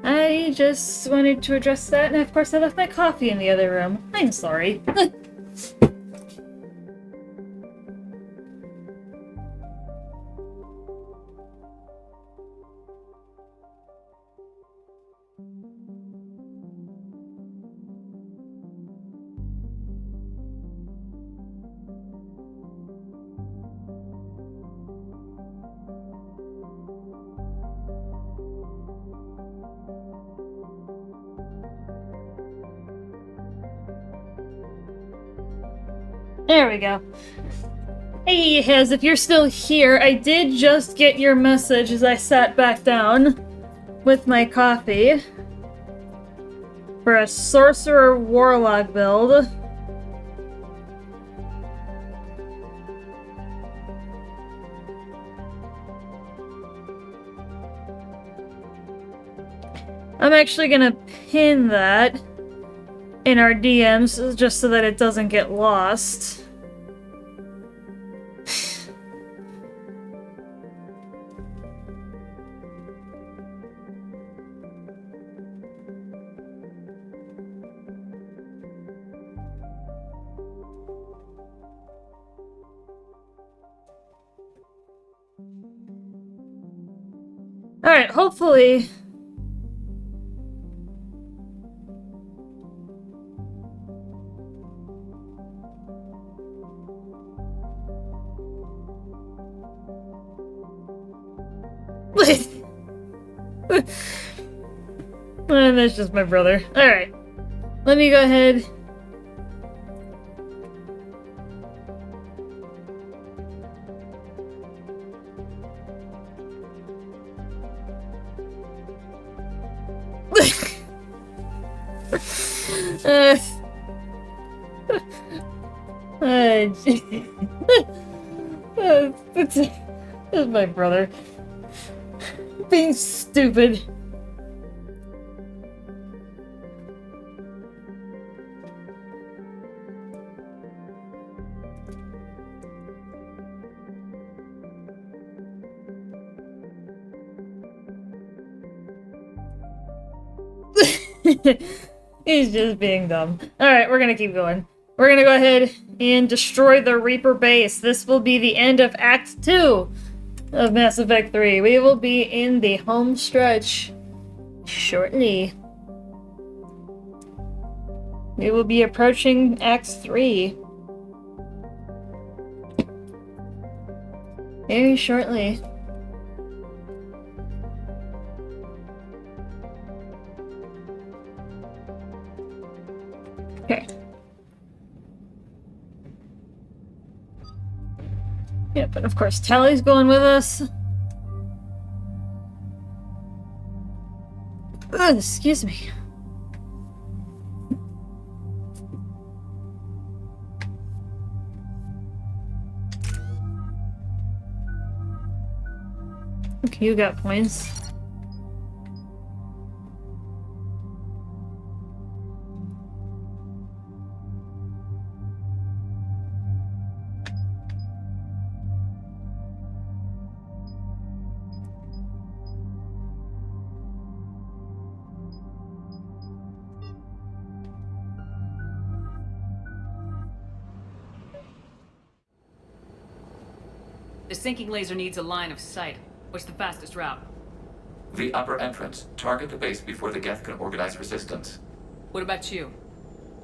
I just wanted to address that, and of course I left my coffee in the other room. I'm sorry. There we go. Hey, Hez, if you're still here, I did just get your message as I sat back down with my coffee for a Sorcerer Warlock build. I'm actually gonna pin that in our DMs just so that it doesn't get lost. Alright, hopefully... that's just my brother. Alright. Let me go ahead. That's my brother. Being stupid. He's just being dumb. Alright, we're gonna keep going. We're gonna go ahead and destroy the Reaper base. This will be the end of Act 2 of Mass Effect 3. We will be in the home stretch shortly. We will be approaching Act 3 very shortly. Okay. Yep, and of course Tally's going with us. Ugh, excuse me. Okay, you got points. The sinking laser needs a line of sight. What's the fastest route? The upper entrance. Target the base before the Geth can organize resistance. What about you?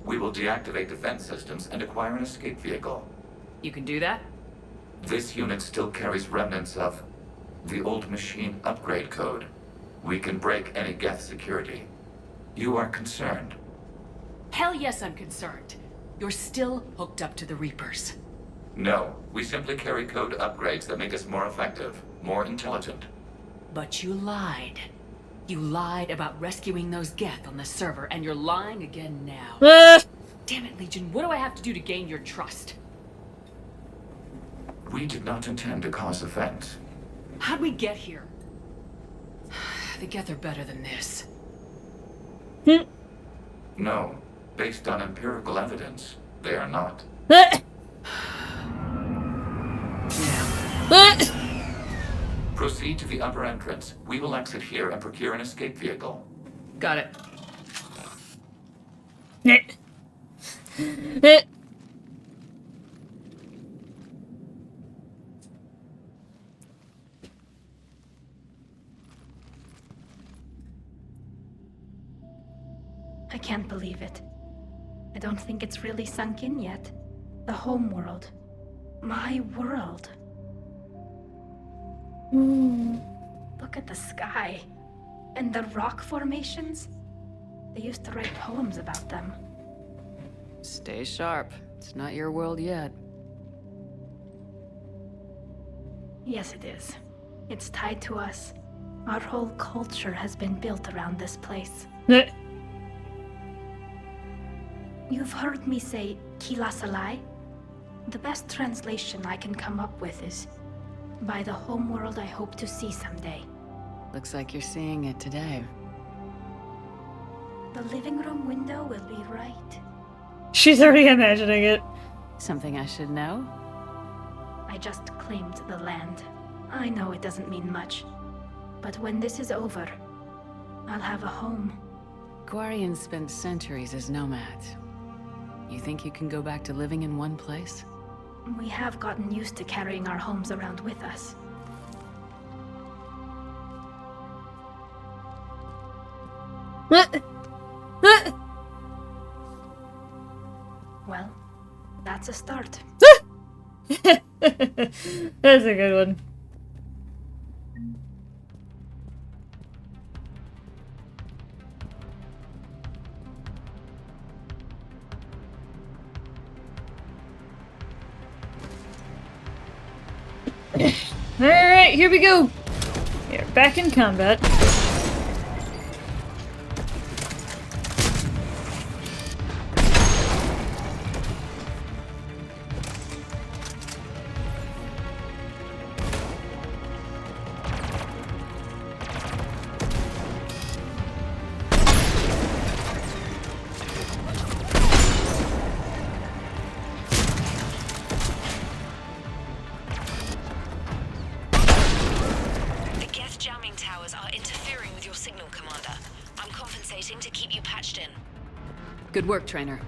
We will deactivate defense systems and acquire an escape vehicle. You can do that? This unit still carries remnants of the old machine upgrade code. We can break any Geth security. You are concerned? Hell yes, I'm concerned. You're still hooked up to the Reapers. No, we simply carry code upgrades that make us more effective, more intelligent. But you lied. You lied about rescuing those Geth on the server, and you're lying again now. Damn it, Legion, what do I have to do to gain your trust? We did not intend to cause offense. How'd we get here? The Geth are better than this. No, based on empirical evidence, they are not. Proceed to the upper entrance. We will exit here and procure an escape vehicle. Got it. I can't believe it. I don't think it's really sunk in yet. The home world. My world. Look at the sky. And the rock formations. They used to write poems about them. Stay sharp. It's not your world yet. Yes, it is. It's tied to us. Our whole culture has been built around this place. You've heard me say Kilasalai? The best translation I can come up with is, by the homeworld I hope to see someday. Looks like you're seeing it today. The living room window will be right. She's already imagining it. Something I should know? I just claimed the land. I know it doesn't mean much. But when this is over, I'll have a home. Guarians spent centuries as nomads. You think you can go back to living in one place? We have gotten used to carrying our homes around with us. Well, that's a start. That's a good one. Alright, here we go. We're back in combat. Good work, Trainer.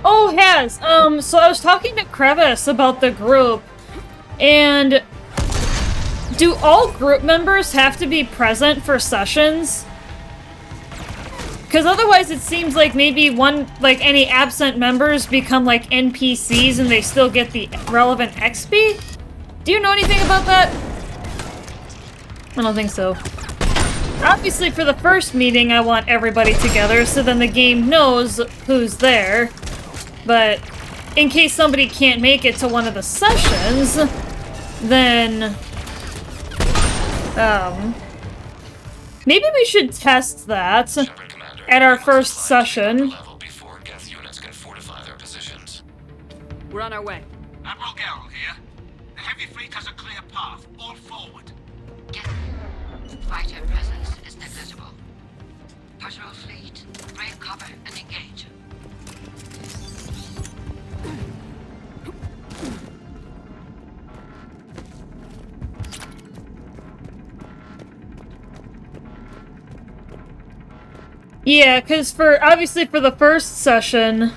Oh, Has, so I was talking to Crevice about the group, and do all group members have to be present for sessions? Because otherwise it seems like maybe any absent members become like NPCs and they still get the relevant XP? Do you know anything about that? I don't think so. Obviously for the first meeting I want everybody together so then the game knows who's there. But in case somebody can't make it to one of the sessions, then maybe we should test that at our first session. We're on our way. Admiral Garrel here. The heavy fleet has a clear path. All forward. Fighter presence is negligible. Patrol fleet, break cover and engage. Yeah, because obviously for the first session...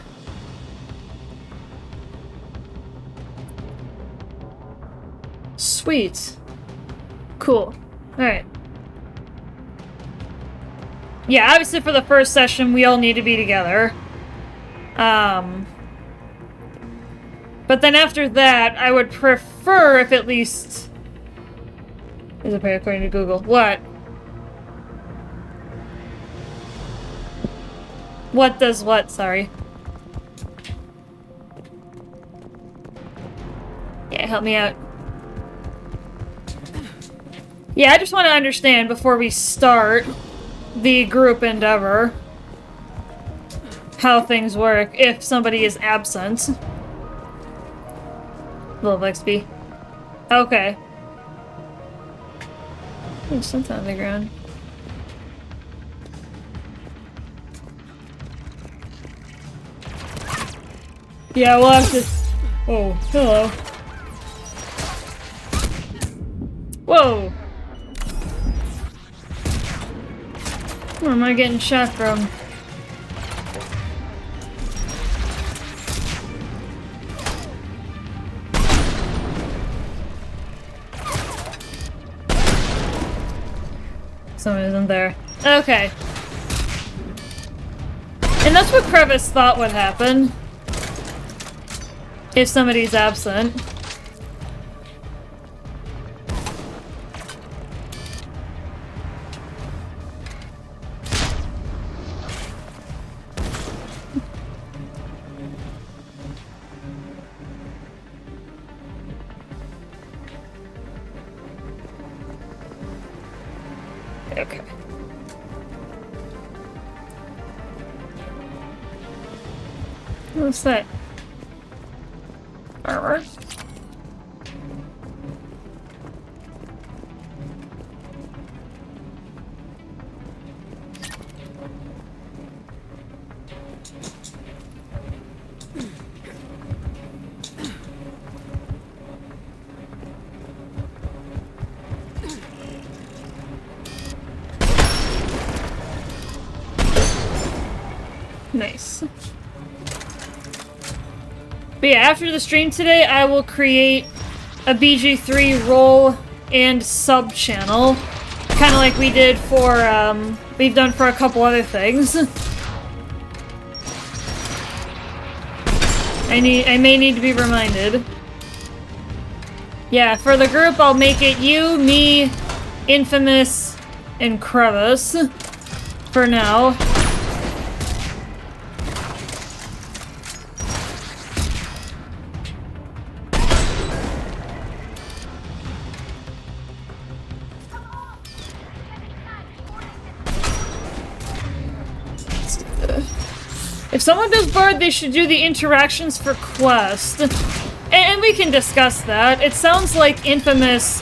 Sweet. Cool. Alright. Yeah, obviously for the first session, we all need to be together. But then after that, I would prefer if at least... Is it according to Google? What? What does what? Sorry. Yeah, help me out. Yeah, I just want to understand before we start the group endeavor how things work if somebody is absent. Little XP. Okay. There's something on the ground. Yeah, we'll have to... Oh, hello. Whoa! Where am I getting shot from? Someone isn't there. Okay. And that's what Crevice thought would happen. If somebody's absent. Okay. What's that? Armor? Nice. But yeah, after the stream today, I will create a BG3 role and sub channel, kind of like we did for we've done for a couple other things. I may need to be reminded. Yeah, for the group, I'll make it you, me, Infamous, and Crevice for now. If someone does Bard, they should do the interactions for Quest. And we can discuss that. It sounds like Infamous...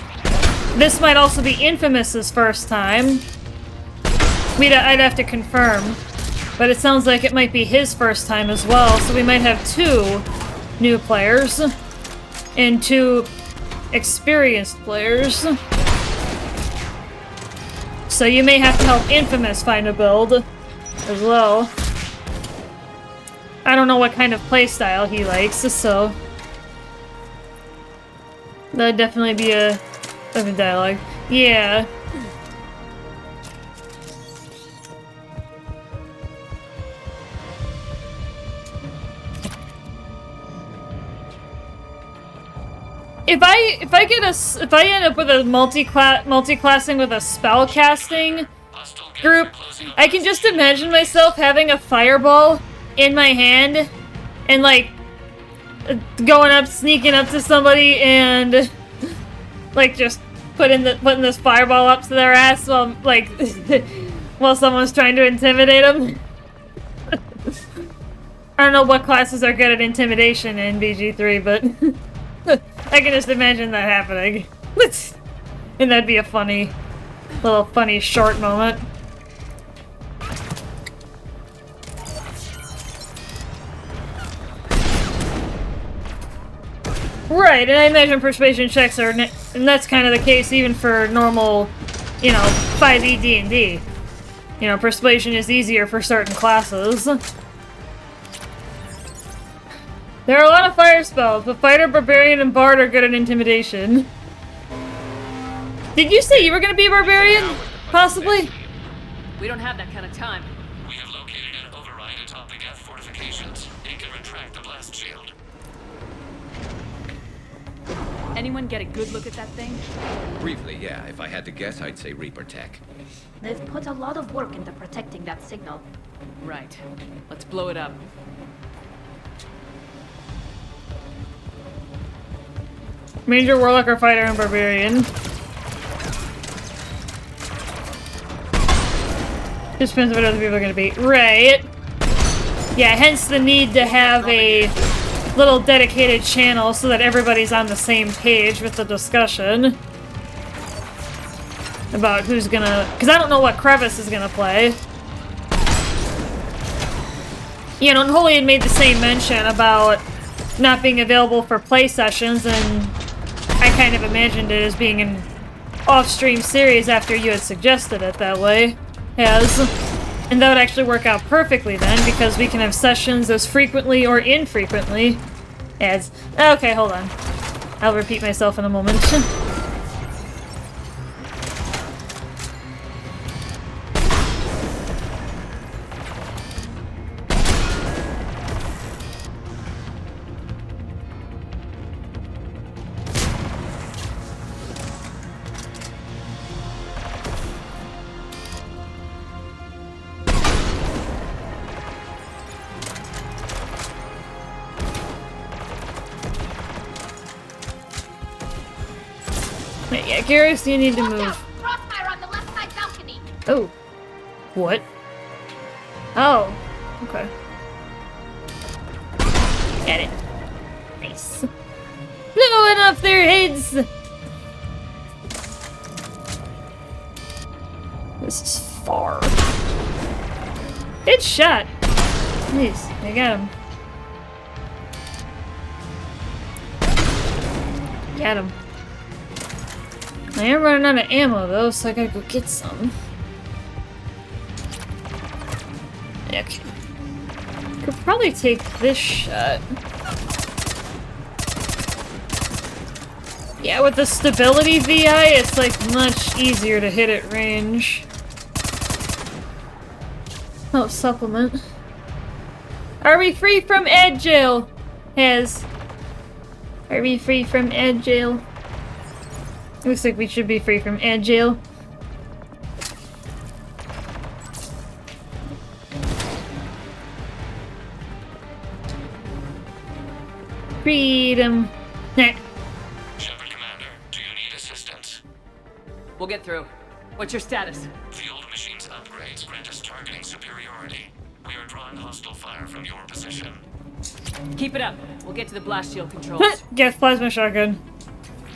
This might also be Infamous's first time. I'd have to confirm. But it sounds like it might be his first time as well, so we might have 2 new players. And 2 experienced players. So you may have to help Infamous find a build as well. I don't know what kind of playstyle he likes, so... That'd definitely be a dialogue. Yeah. If I end up with a multi-classing with a spell casting group, I can just imagine myself having a fireball in my hand and like going up, sneaking up to somebody and like just putting this fireball up to their ass while like while someone's trying to intimidate them. I don't know what classes are good at intimidation in BG3, but I can just imagine that happening. And that'd be a funny short moment. Right, and I imagine persuasion checks are, and that's kind of the case even for normal, you know, 5e D&D. You know, persuasion is easier for certain classes. There are a lot of fire spells, but fighter, barbarian, and bard are good at intimidation. Did you say you were gonna be a barbarian? Possibly? We don't have that kind of time. We have located an override atop the Geth fortifications. It can retract the blast shield. Anyone get a good look at that thing? Briefly, yeah. If I had to guess, I'd say Reaper Tech. They've put a lot of work into protecting that signal. Right. Let's blow it up. Ranger, warlock, or fighter, and barbarian. Just depends on what other people are gonna be. Right. Yeah, hence the need to have a little dedicated channel so that everybody's on the same page with the discussion. About who's gonna... Because I don't know what Crevice is gonna play. You know, and Holy had made the same mention about not being available for play sessions, and I kind of imagined it as being an off-stream series after you had suggested it that way. And that would actually work out perfectly then, because we can have sessions as frequently or infrequently as... Okay, hold on. I'll repeat myself in a moment. Yeah, Garrus, you need to move. Crossfire on the left side balcony. Oh. What? Oh. Okay. Got it. Nice. Blowing off their heads! This is far. Good shot. Nice. I got him. Got him. I am running out of ammo though, so I gotta go get some. Okay. Could probably take this shot. Yeah, with the stability VI, it's like much easier to hit at range. Oh, supplement. Are we free from Ed Jail? Are we free from Ed Jail? Looks like we should be free from Ed Jail. Freedom. Shepard Commander, do you need assistance? We'll get through. What's your status? The old machine's upgrades grant us targeting superiority. We are drawing hostile fire from your position. Keep it up. We'll get to the blast shield controls. Get plasma shotgun.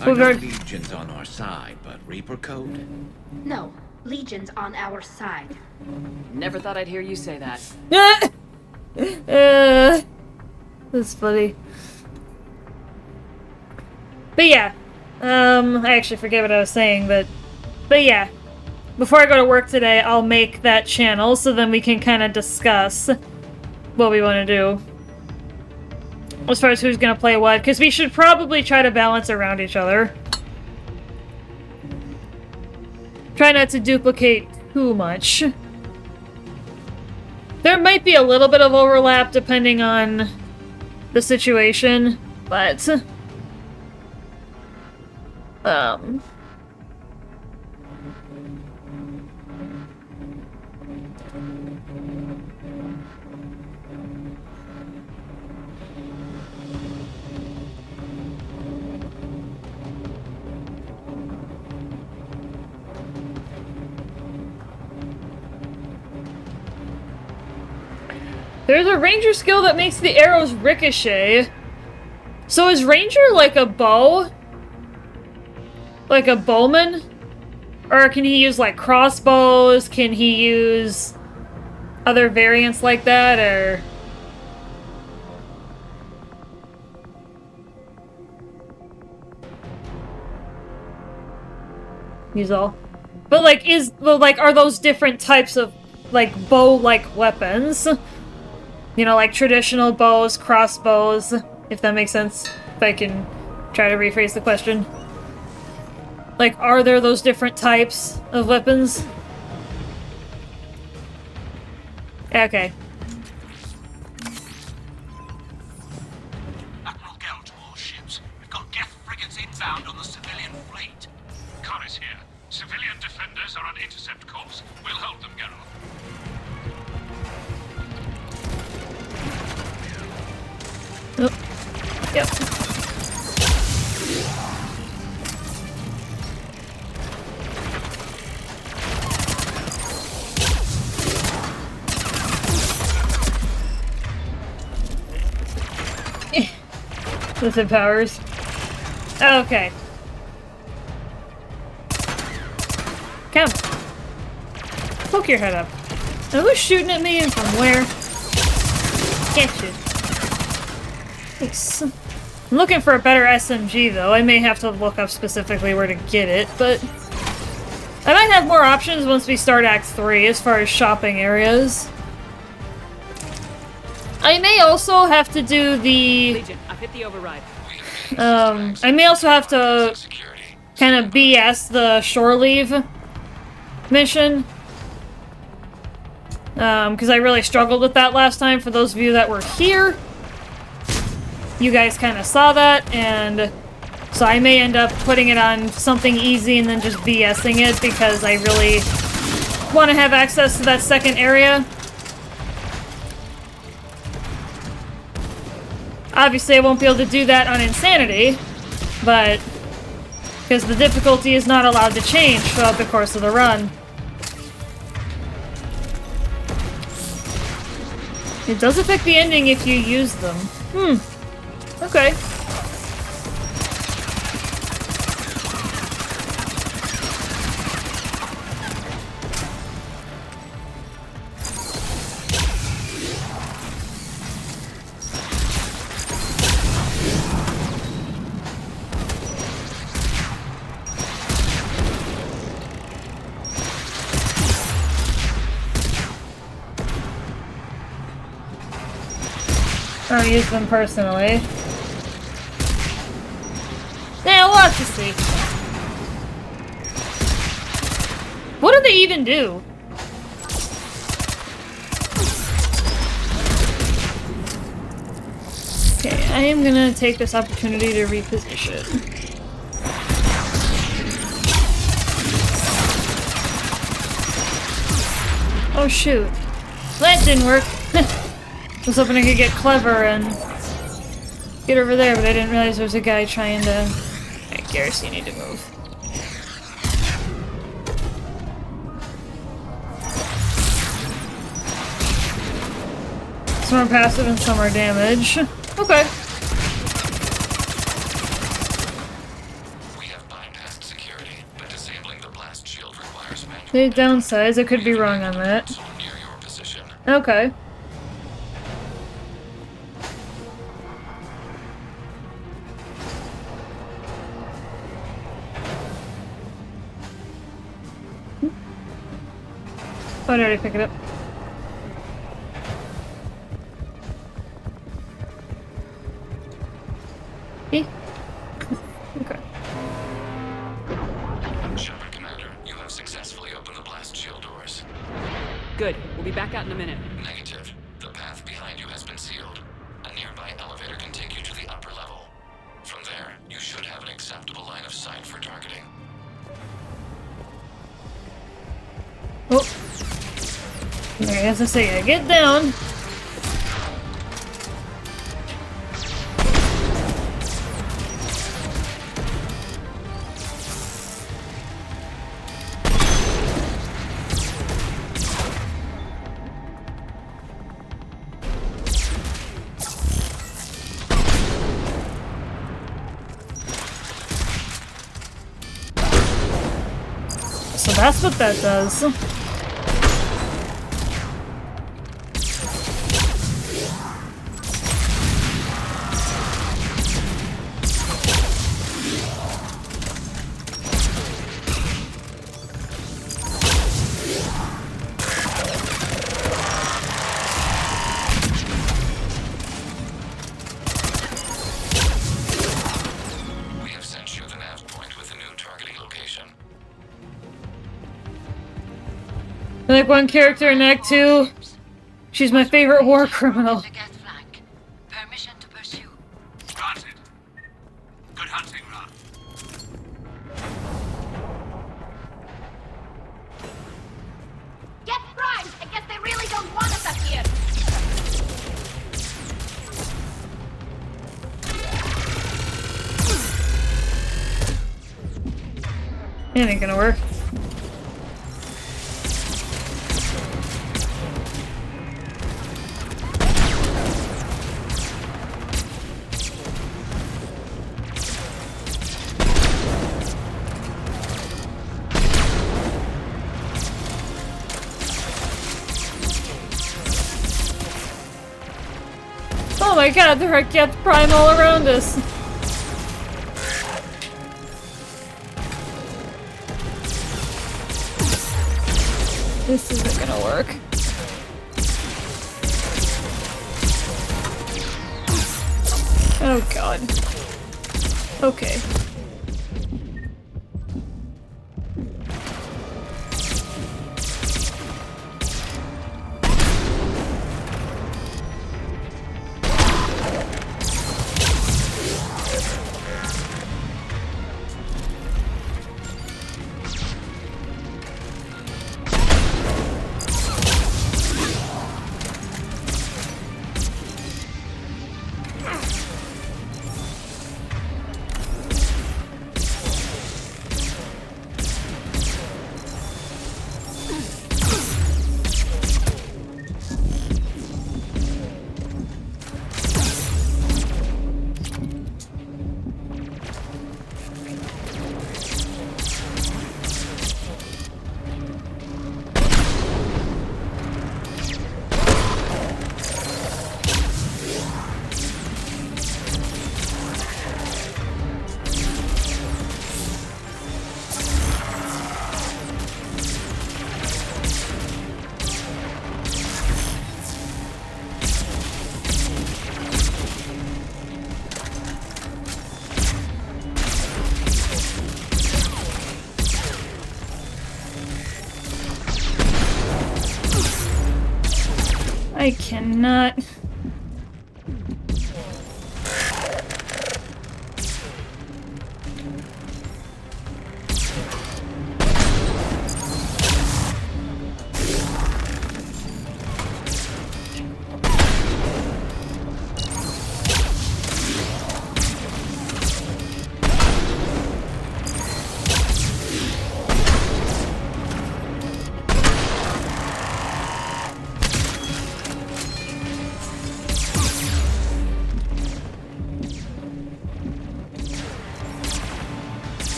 I know Legion's on our side, but Reaper code? No, Legion's on our side. Never thought I'd hear you say that. That's funny. But yeah, I actually forget what I was saying, but yeah. Before I go to work today, I'll make that channel so then we can kind of discuss what we want to do. As far as who's gonna play what, because we should probably try to balance around each other. Try not to duplicate too much. There might be a little bit of overlap depending on the situation, but... There's a ranger skill that makes the arrows ricochet. So is ranger like a bow? Like a bowman? Or can he use like crossbows? Can he use other variants like that, or... Use all. But like, are those different types of like bow-like weapons? You know, like traditional bows, crossbows, if that makes sense. If I can try to rephrase the question. Like, are there those different types of weapons? Okay. Admiral Gell to all ships. We've got Geth frigates inbound on the civilian fleet. Khan is here. Civilian defenders are on intercept course. We'll hold them, Geralt. Oh. Yep. Listen, powers. Okay. Come. Poke your head up. Now who's shooting at me and from where? Get you. Nice. I'm looking for a better SMG though. I may have to look up specifically where to get it, but... I might have more options once we start Act 3 as far as shopping areas. I may also have to do the... Legion, I've hit the override. I may also have to kind of BS the shore leave mission. Because I really struggled with that last time. For those of you that were here, you guys kind of saw that, and so I may end up putting it on something easy and then just BSing it because I really want to have access to that second area. Obviously, I won't be able to do that on Insanity, but because the difficulty is not allowed to change throughout the course of the run. It does affect the ending if you use them. Okay. I don't use them personally. Yeah, we'll have to see. What do they even do? Okay, I am gonna take this opportunity to reposition. Oh shoot. That didn't work. I was hoping I could get clever and get over there, but I didn't realize there was a guy trying to... Alright, Garrus, you need to move. Some are passive and some are damage. Okay. We have bypassed security, but disabling the blast shield requires manual... They downsize, I could be wrong on that. Near your position. Okay. Oh, I already pick it up. E? Okay. Shepard Commander, you have successfully opened the blast shield doors. Good. We'll be back out in a minute. Negative. The path behind you has been sealed. A nearby elevator can take you to the upper level. From there, you should have an acceptable line of sight for targeting. Oh. Okay, as I say, I get down. that's what that does. Like one character in Act 2, she's my favorite war criminal. Permission to pursue. Granted. Good hunting, Ra. Get primed! I guess they really don't want us up here! It ain't gonna work. Oh my god, there are Geth Prime all around us! This isn't gonna work. Oh god. Okay. I cannot.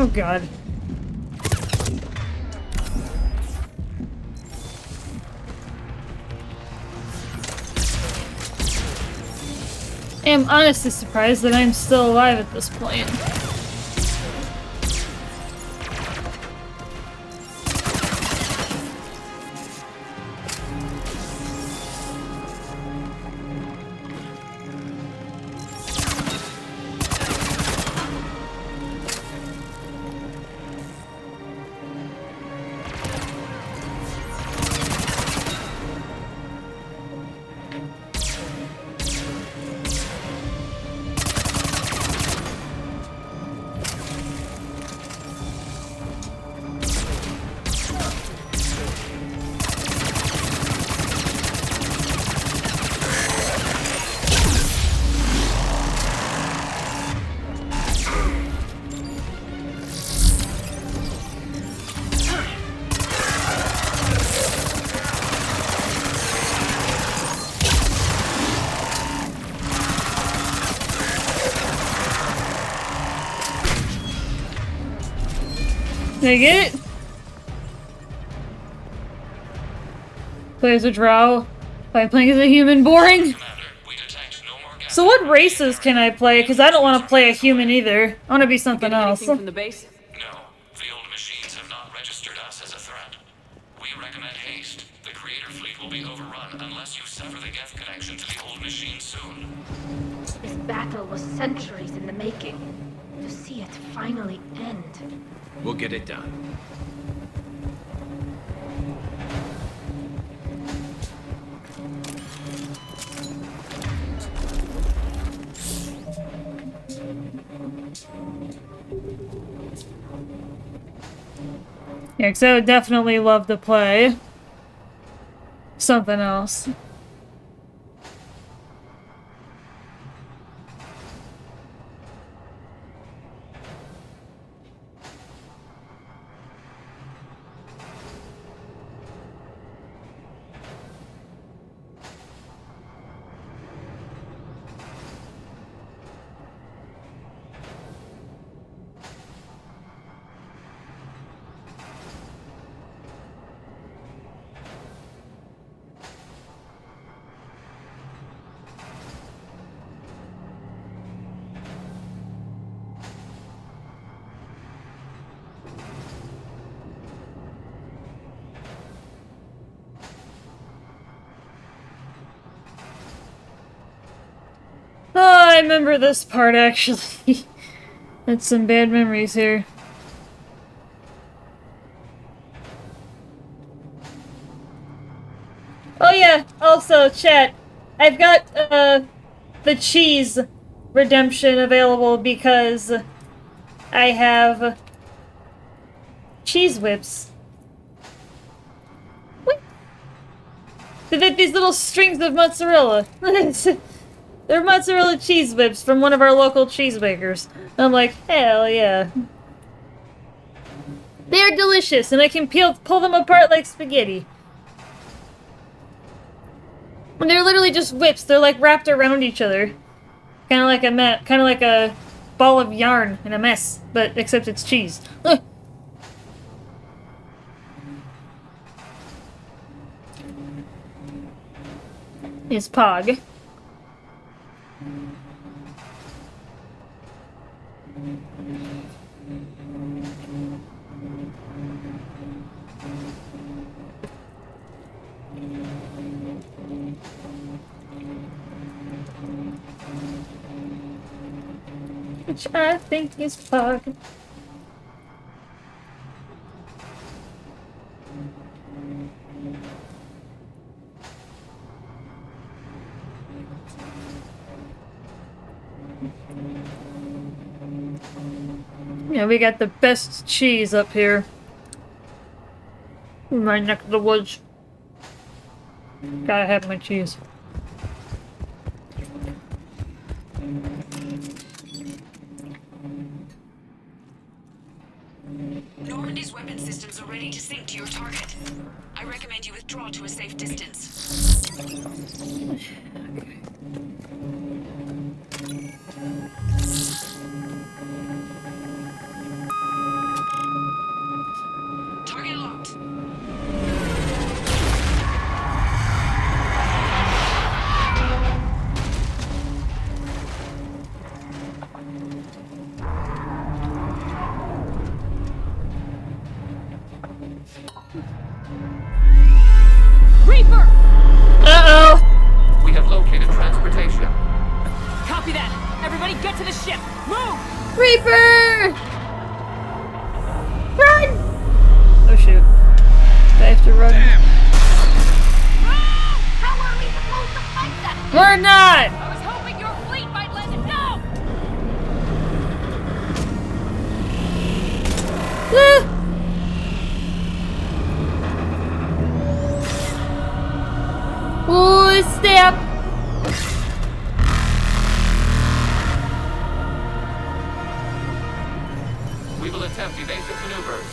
Oh god. I am honestly surprised that I'm still alive at this point. Take it. Play as a drow. By playing as a human, boring. So what races can I play? Because I don't want to play a human either. I want to be something else. From the base? No, the old machines have not registered us as a threat. We recommend haste. The Creator fleet will be overrun unless you sever the Geth connection to the old machine soon. This battle was centuries in the making. To see it finally end. We'll get it done. Yeah, because I would definitely love to play something else. Oh, I remember this part, actually. That's some bad memories here. Oh yeah, also, chat. I've got, the cheese redemption available because I have cheese whips. What? They're these little strings of mozzarella. They're mozzarella cheese whips from one of our local cheesemakers. I'm like, hell yeah. They're delicious, and I can pull them apart like spaghetti. And they're literally just whips. They're like wrapped around each other, kind of like a ball of yarn in a mess, but except it's cheese. Is Pog. Which I think is Pog. Yeah, we got the best cheese up here. In my neck of the woods. Gotta have my cheese. Normandy's weapon systems are ready to sync to your target. I recommend you withdraw to a safe distance. Target locked. Reaper! Uh-oh! We have located transportation. Copy that! Everybody get to the ship! Move! Reaper! Run! Oh shoot. I have to run. How are we supposed to fight that? We're not! I was hoping your fleet might let it go! Ah! Ooh, step! We will attempt evasive maneuvers.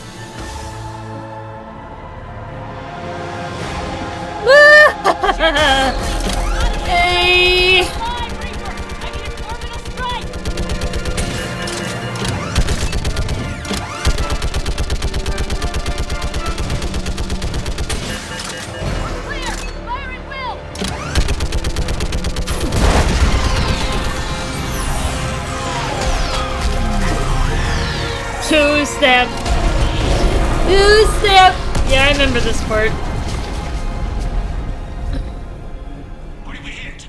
Hey! snap. Ooh, snap. Yeah, I remember this part. What did we hit?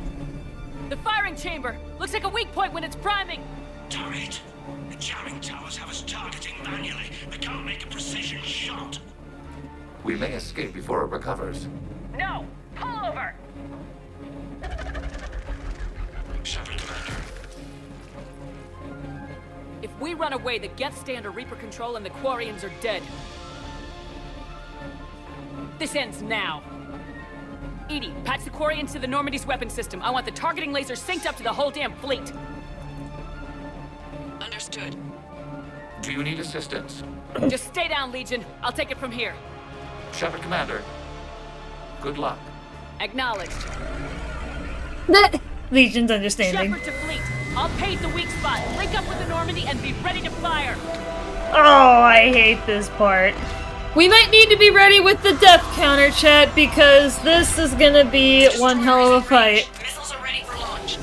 The firing chamber. Looks like a weak point when it's priming. Turret. The jamming towers have us targeting manually. We can't make a precision shot. We may escape before it recovers. No! Pull over! Shepard, Commander. If we run away, the Geth stay under Reaper control and the Quarians are dead. This ends now. Edie, patch the Quarians to the Normandy's weapon system. I want the targeting laser synced up to the whole damn fleet. Understood. Do you need assistance? Just stay down, Legion. I'll take it from here. Shepard, Commander. Good luck. Acknowledged. Legion's understanding. Shepard to fleet. I'll pave the weak spot. Link up with the Normandy and be ready to fire. Oh, I hate this part. We might need to be ready with the death counter, chat, because this is gonna be one hell of a fight. Missiles are ready for launch.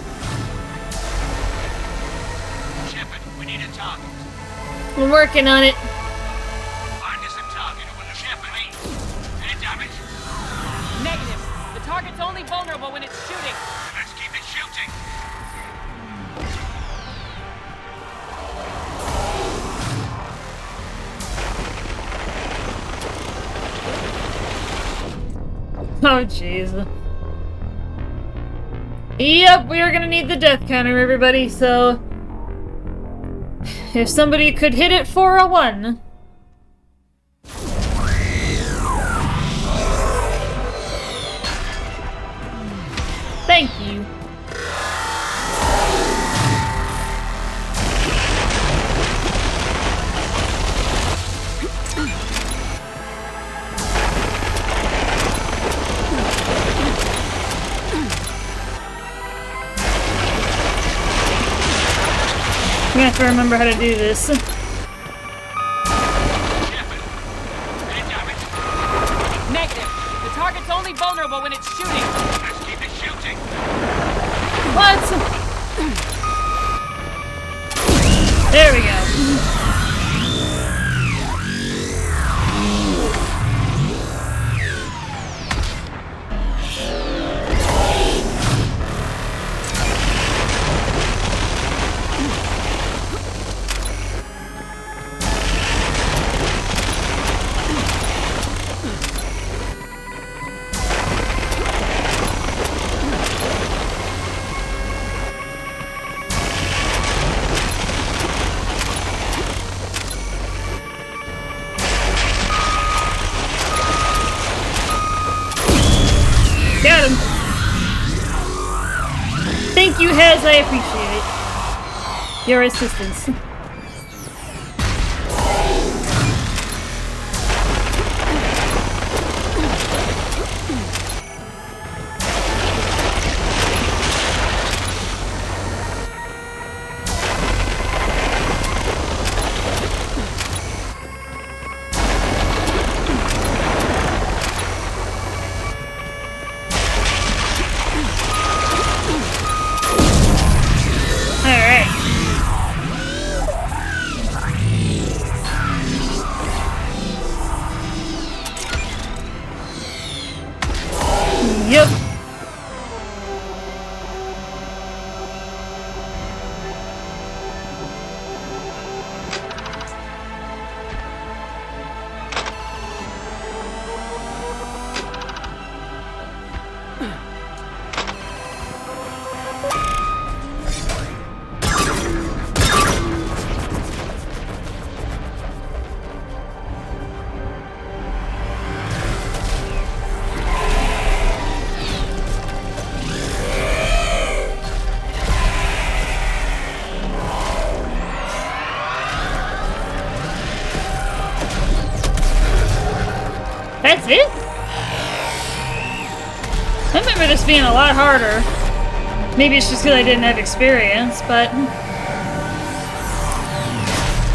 Shepard, we need a target. I'm working on it. Find us a target or we'll Shepard me. Any damage? Negative. The target's only vulnerable when it's shooting. Let's keep it shooting. Oh, jeez. Yep, we are gonna need the death counter, everybody, so... If somebody could hit it for a 1. Thank you. I'm gonna have to remember how to do this. Negative. The target's only vulnerable when it's shooting. Let's keep it shooting. What? There we go. Got him. Thank you, Hez. I appreciate it. Your assistance. Yep. That's it? I remember this being a lot harder. Maybe it's just because I didn't have experience, but...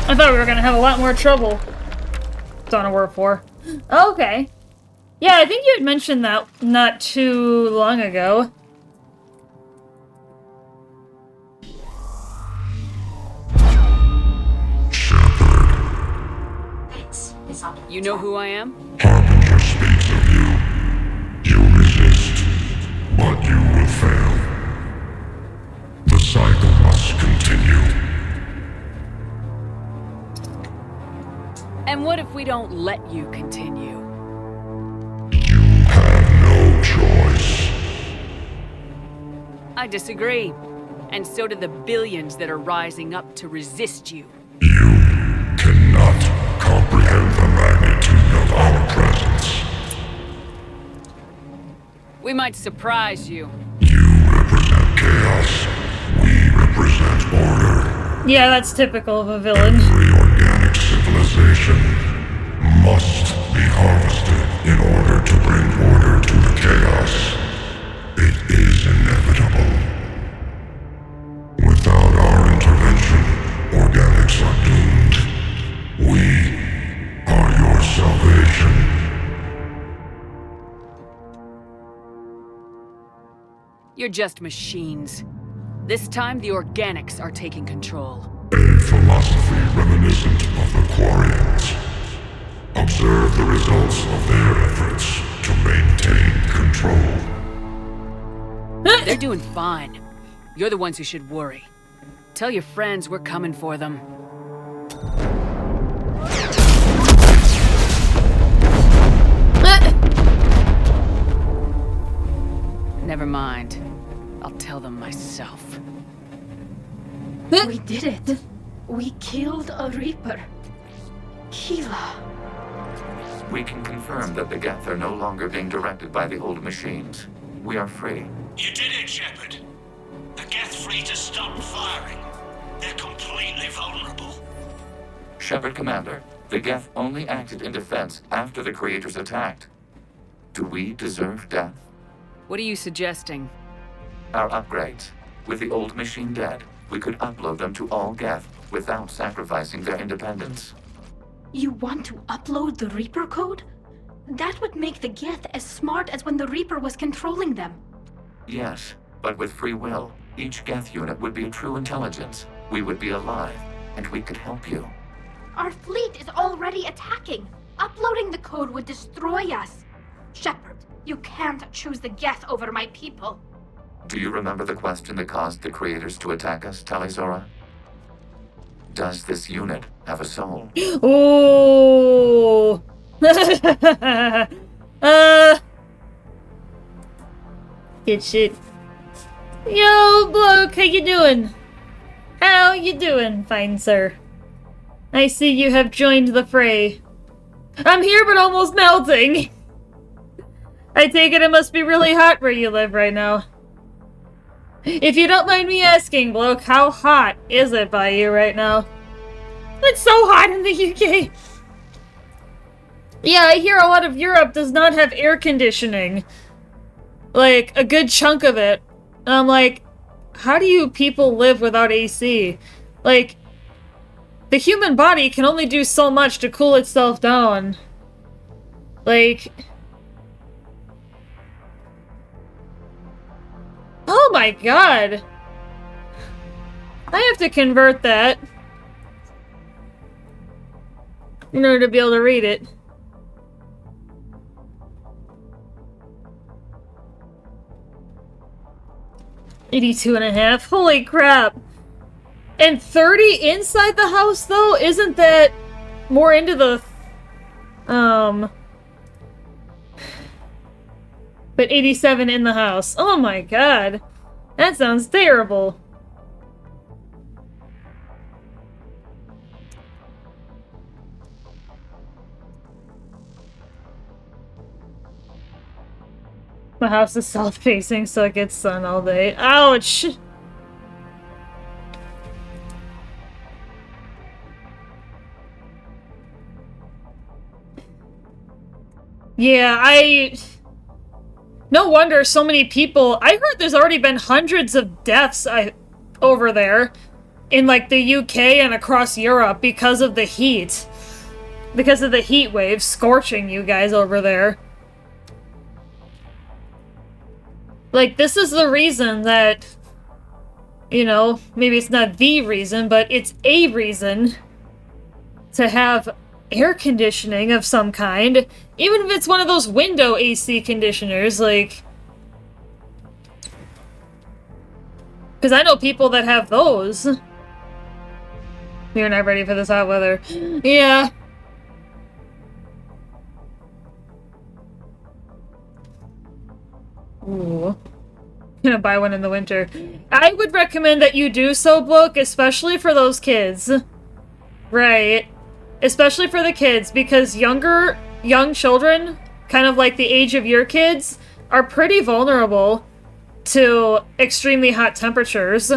I thought we were gonna have a lot more trouble. Dawn of War 4. Okay. Yeah, I think you had mentioned that not too long ago. You know who I am? Harbinger speaks of you. You resist, but you will fail. The cycle must continue. And what if we don't let you continue? You have no choice. I disagree. And so do the billions that are rising up to resist you. You cannot comprehend the magnitude of our presence. We might surprise you. You represent chaos. We represent order. Yeah, that's typical of a villain. Every organic civilization must be harvested in order to bring order to the chaos. It is inevitable. Without our intervention, organics are doomed. We are your salvation. You're just machines. This time, the organics are taking control. A philosophy reminiscent of the Quarians. Observe the results of their efforts to maintain control. They're doing fine. You're the ones who should worry. Tell your friends we're coming for them. Never mind. I'll tell them myself. We did it. We killed a Reaper. Keela. We can confirm that the Geth are no longer being directed by the old machines. We are free. You did it, Shepard. The Geth fleet has stopped firing. They're completely vulnerable. Shepard, Commander, the Geth only acted in defense after the Creators attacked. Do we deserve death? What are you suggesting? Our upgrades. With the old machine dead, we could upload them to all Geth without sacrificing their independence. You want to upload the Reaper code? That would make the Geth as smart as when the Reaper was controlling them. Yes, but with free will, each Geth unit would be a true intelligence. We would be alive, and we could help you. Our fleet is already attacking. Uploading the code would destroy us. Shepard, you can't choose the Geth over my people. Do you remember the question that caused the Creators to attack us, Talizora? Does this unit have a soul? Ooh. Good shit. Yo, bloke, how you doing? How you doing, fine sir? I see you have joined the fray. I'm here but almost melting. I take it must be really hot where you live right now. If you don't mind me asking, bloke, how hot is it by you right now? It's so hot in the UK! Yeah, I hear a lot of Europe does not have air conditioning. Like, a good chunk of it. And I'm like, how do you people live without AC? Like, the human body can only do so much to cool itself down. Like... Oh my god! I have to convert that in order to be able to read it. $82.5. Holy crap! And 30 inside the house, though? Isn't that more into the... But 87 in the house. Oh my god. That sounds terrible. My house is south-facing, so it gets sun all day. Ouch! Yeah, no wonder so many people... I heard there's already been hundreds of deaths over there in, like, the UK and across Europe because of the heat. Because of the heat wave scorching you guys over there. Like, this is the reason that, you know, maybe it's not the reason, but it's a reason to have air conditioning of some kind. Even if it's one of those window AC conditioners, like... Because I know people that have those. You're not ready for this hot weather. Yeah. Ooh. Gonna buy one in the winter. I would recommend that you do so, Book, especially for those kids. Right. Especially for the kids, because young children, kind of like the age of your kids, are pretty vulnerable to extremely hot temperatures.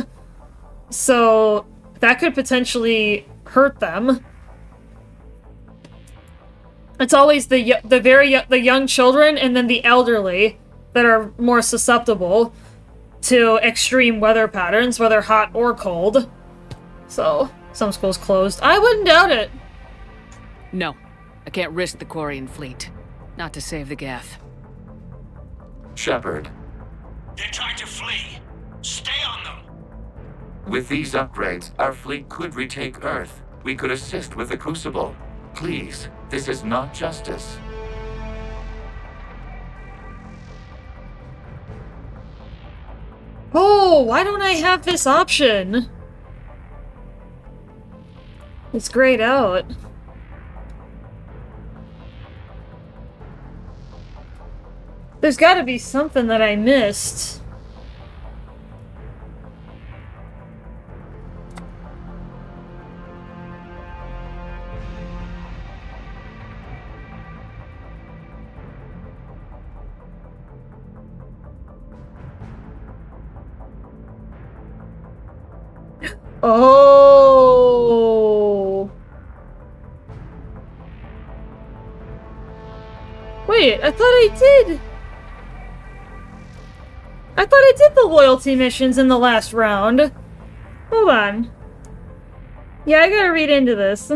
So that could potentially hurt them. It's always the young children and then the elderly that are more susceptible to extreme weather patterns, whether hot or cold. So, some schools closed. I wouldn't doubt it. No, I can't risk the Quarian fleet. Not to save the Geth. Shepard. They're trying to flee. Stay on them. With these upgrades, our fleet could retake Earth. We could assist with the Crucible. Please, this is not justice. Oh, why don't I have this option? It's grayed out. There's gotta be something that I missed. Oh. Wait, I thought I did. I thought I did the loyalty missions in the last round. Hold on. Yeah, I gotta read into this.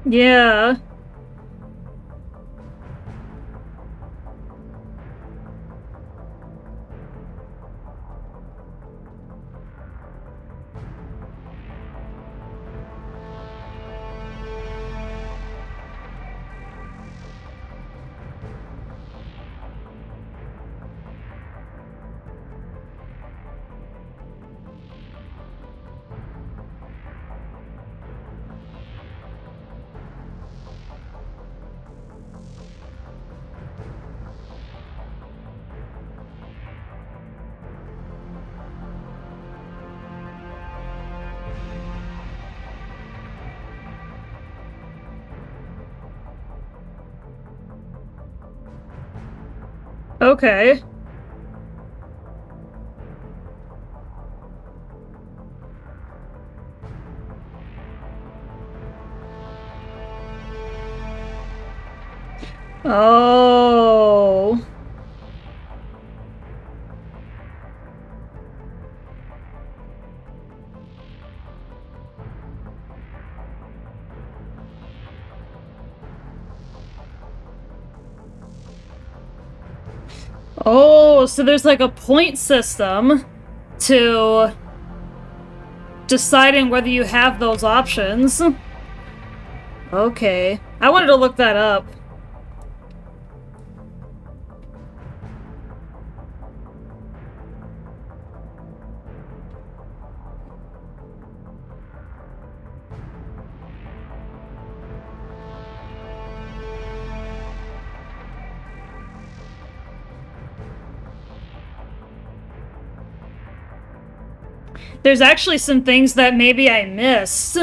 Yeah. Okay. Oh. Oh, so there's like a point system to deciding whether you have those options. Okay. I wanted to look that up. There's actually some things that maybe I missed.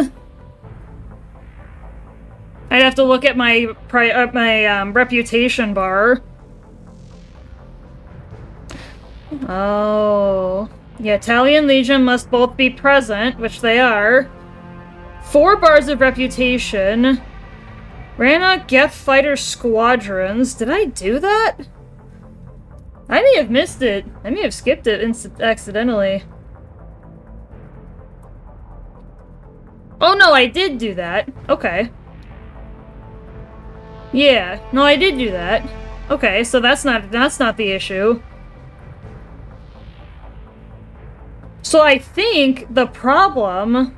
I'd have to look at my reputation bar. Oh. The Italian Legion must both be present, which they are. 4 bars of reputation. Ran Geth fighter squadrons. Did I do that? I may have missed it. I may have skipped it accidentally. Oh no, I did do that. Okay. Yeah, no, I did do that. Okay, so that's not the issue. So I think the problem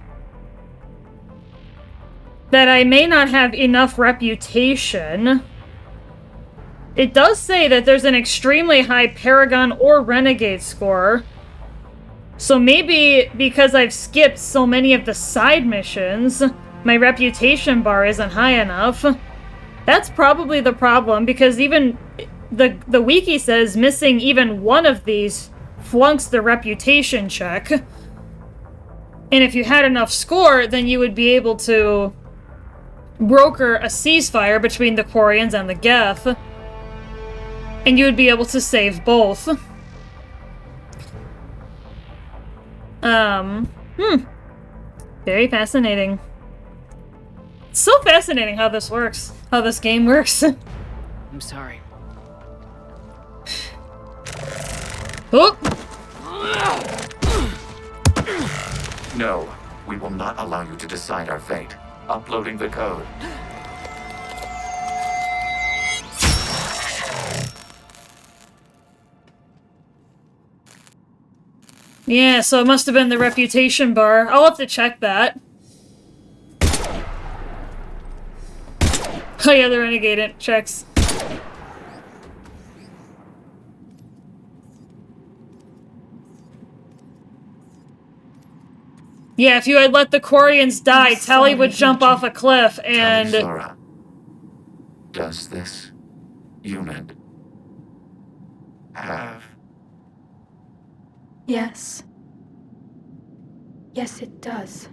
that I may not have enough reputation. It does say that there's an extremely high Paragon or Renegade score. So maybe because I've skipped so many of the side missions, my reputation bar isn't high enough. That's probably the problem, because even the wiki says missing even one of these flunks the reputation check. And if you had enough score, then you would be able to broker a ceasefire between the Quarians and the Geth. And you would be able to save both. Very fascinating. It's so fascinating how this works. How this game works. I'm sorry. Oh! No, we will not allow you to decide our fate. Uploading the code. Yeah, so it must have been the reputation bar. I'll have to check that. Oh yeah, the Renegade checks. Yeah, if you had let the Quarians die, Tali would jump off a cliff and... Tali, does this unit have... Yes. Yes, it does.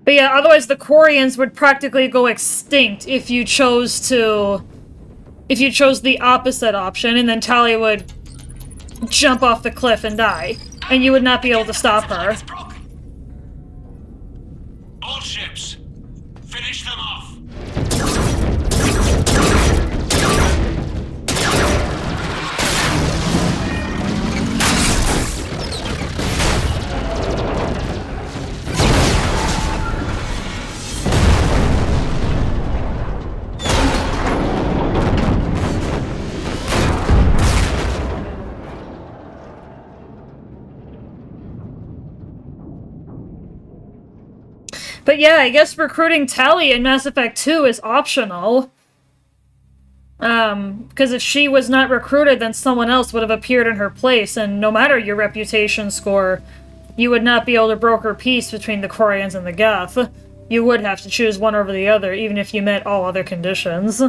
But yeah, otherwise the Quarians would practically go extinct if you chose to... If you chose the opposite option, and then Tali would jump off the cliff and die. And you would not be able to stop her. All ships, finish them off. But yeah, I guess recruiting Tali in Mass Effect 2 is optional. Because if she was not recruited, then someone else would have appeared in her place, and no matter your reputation score, you would not be able to broker peace between the Quarians and the Geth. You would have to choose one over the other, even if you met all other conditions.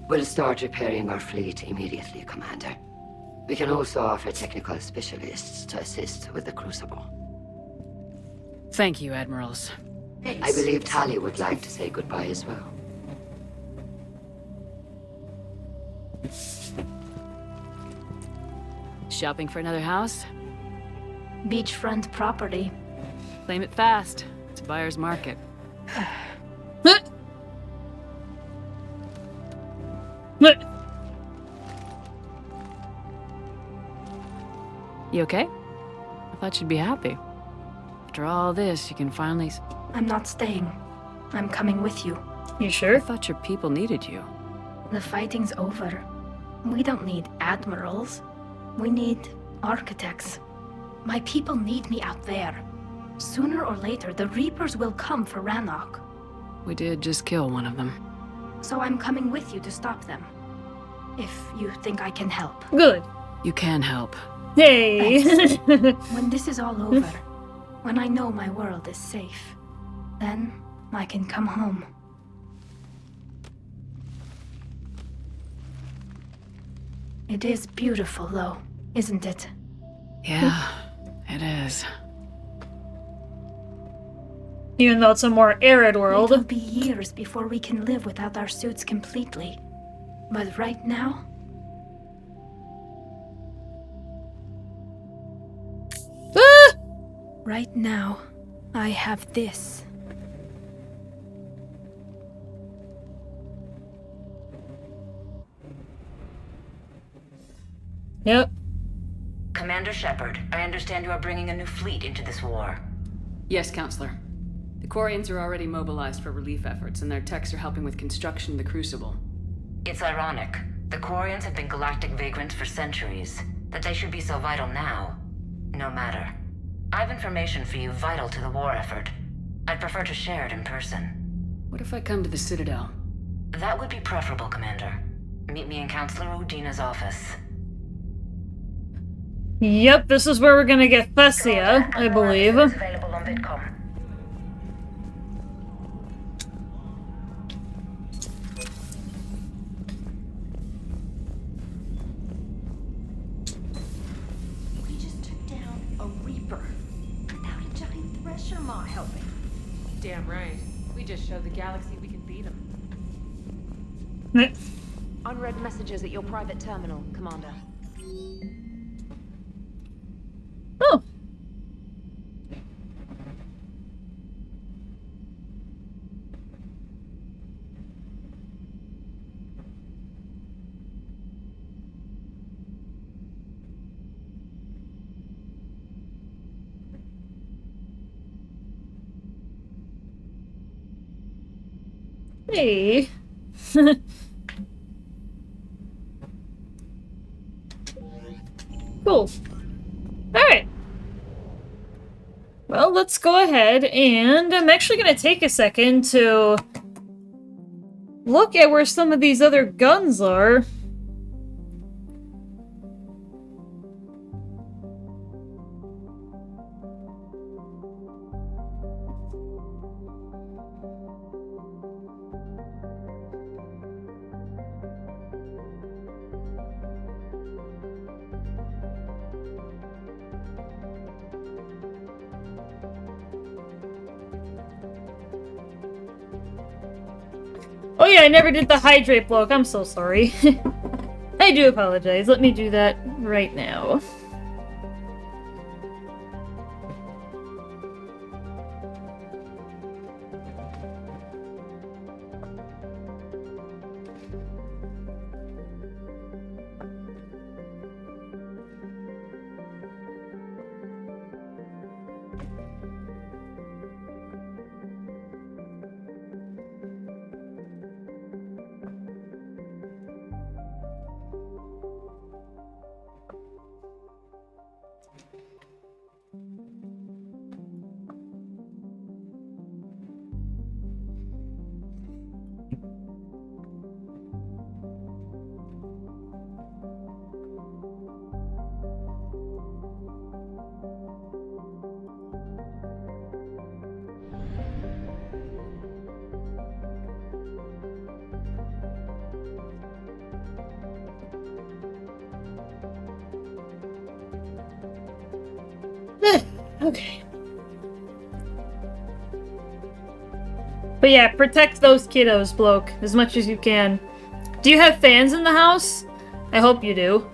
We'll start repairing our fleet immediately, Commander. We can also offer technical specialists to assist with the Crucible. Thank you, Admirals. I believe Tali would like to say goodbye as well. Shopping for another house? Beachfront property. Claim it fast. It's a buyer's market. You okay? I thought you'd be happy. After all this, you can finally... I'm not staying. I'm coming with you. You sure? I thought your people needed you. The fighting's over. We don't need admirals. We need architects. My people need me out there. Sooner or later, the Reapers will come for Rannoch. We did just kill one of them. So I'm coming with you to stop them. If you think I can help. Good. You can help. Hey! When this is all over, when I know my world is safe, then I can come home. It is beautiful, though, isn't it? Yeah, it is. Even though it's a more arid world. It'll be years before we can live without our suits completely. But right now... Ah! Right now, I have this. Yep. Commander Shepard, I understand you are bringing a new fleet into this war. Yes, Counselor. The Quarians are already mobilized for relief efforts, and their techs are helping with construction of the Crucible. It's ironic. The Quarians have been galactic vagrants for centuries. That they should be so vital now. No matter. I have information for you vital to the war effort. I'd prefer to share it in person. What if I come to the Citadel? That would be preferable, Commander. Meet me in Counselor Udina's office. Yep, this is where we're gonna get Thessia, I believe. Available on Vidcom. We just took down a Reaper without a giant thresher maw helping. Damn right. We just showed the galaxy we can beat them. Unread messages at your private terminal, Commander. Oh. Hey. Cool. Alright. Well, let's go ahead, and I'm actually going to take a second to look at where some of these other guns are. Oh yeah, I never did the hydrate block. I'm so sorry. I do apologize. Let me do that right now. Okay. But yeah, protect those kiddos, bloke, as much as you can. Do you have fans in the house? I hope you do.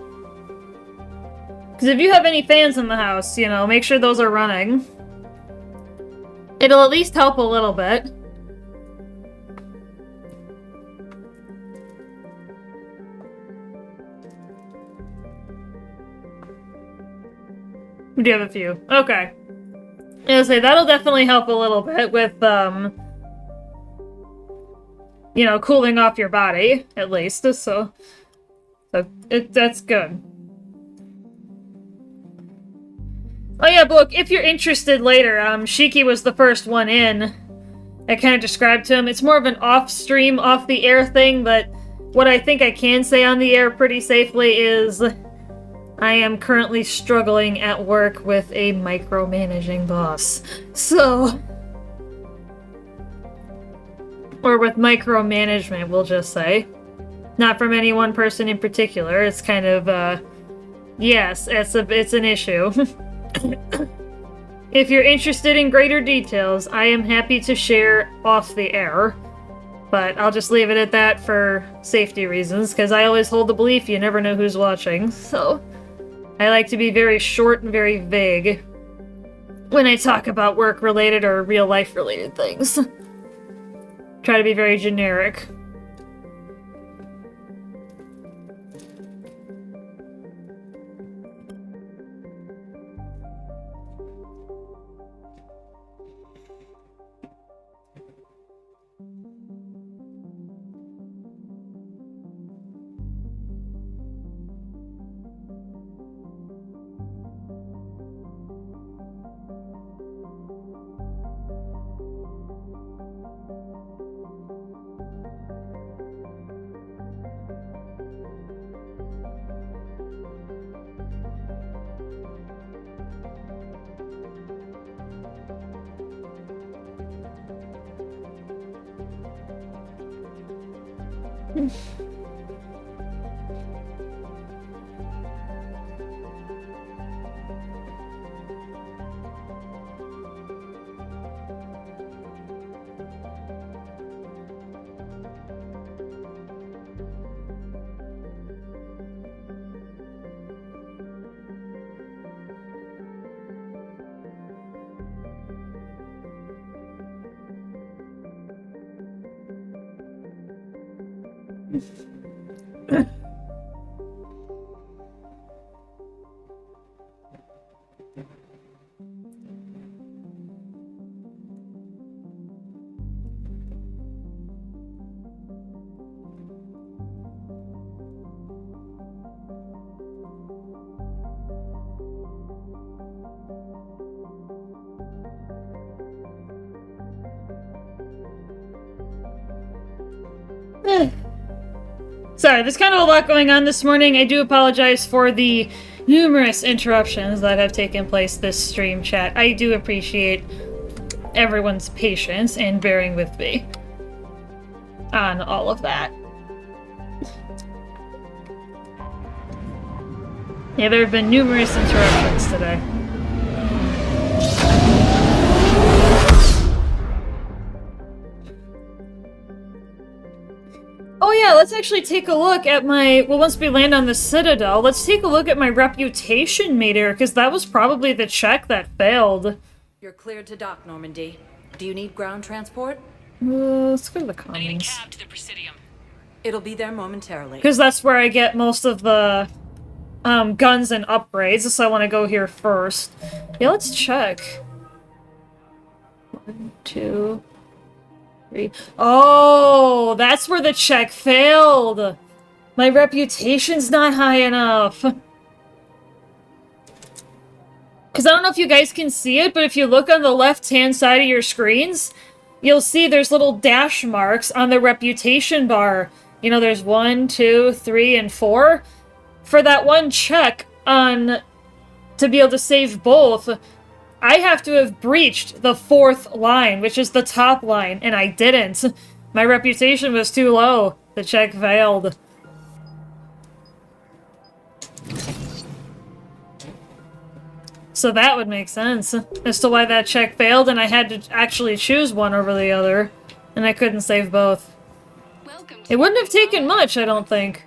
Because if you have any fans in the house, you know, make sure those are running. It'll at least help a little bit. We do have a few. Okay. I was gonna say, that'll definitely help a little bit with, you know, cooling off your body, at least, so that's good. Oh yeah, but look, if you're interested later, Shiki was the first one in. I kind of described to him. It's more of an off-stream, off-the-air thing, but what I think I can say on the air pretty safely is I am currently struggling at work with a micromanaging boss. So... or with micromanagement, we'll just say. Not from any one person in particular. It's kind of, yes, it's an issue. If you're interested in greater details, I am happy to share off the air. But I'll just leave it at that for safety reasons, because I always hold the belief you never know who's watching, so... I like to be very short and very vague when I talk about work-related or real-life-related things. Try to be very generic. Sorry, there's kind of a lot going on this morning. I do apologize for the numerous interruptions that have taken place this stream, chat. I do appreciate everyone's patience and bearing with me on all of that. Yeah, there have been numerous interruptions today. Oh yeah, let's actually take a look at my... Well, once we land on the Citadel, let's take a look at my reputation meter, because that was probably the check that failed. You're cleared to dock, Normandy. Do you need ground transport? Let's go to the commons. I need a cab to the Presidium. It'll be there momentarily. Because that's where I get most of the guns and upgrades, so I want to go here first. Yeah, let's check. 1, 2... 3. Oh, that's where the check failed. My reputation's not high enough. Because I don't know if you guys can see it, but if you look on the left-hand side of your screens, you'll see there's little dash marks on the reputation bar. You know, there's 1, 2, 3, and 4. For that one check on to be able to save both, I have to have breached the 4th line, which is the top line, and I didn't. My reputation was too low. The check failed. So that would make sense as to why that check failed, and I had to actually choose one over the other, and I couldn't save both. It wouldn't have taken much, I don't think.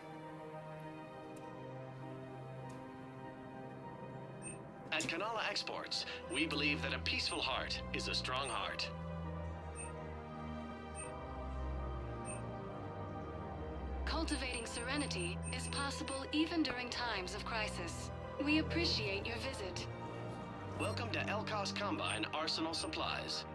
At Kanala Exports, we believe that a peaceful heart is a strong heart. Cultivating serenity is possible even during times of crisis. We appreciate your visit. Welcome to Elkos Combine Arsenal Supplies.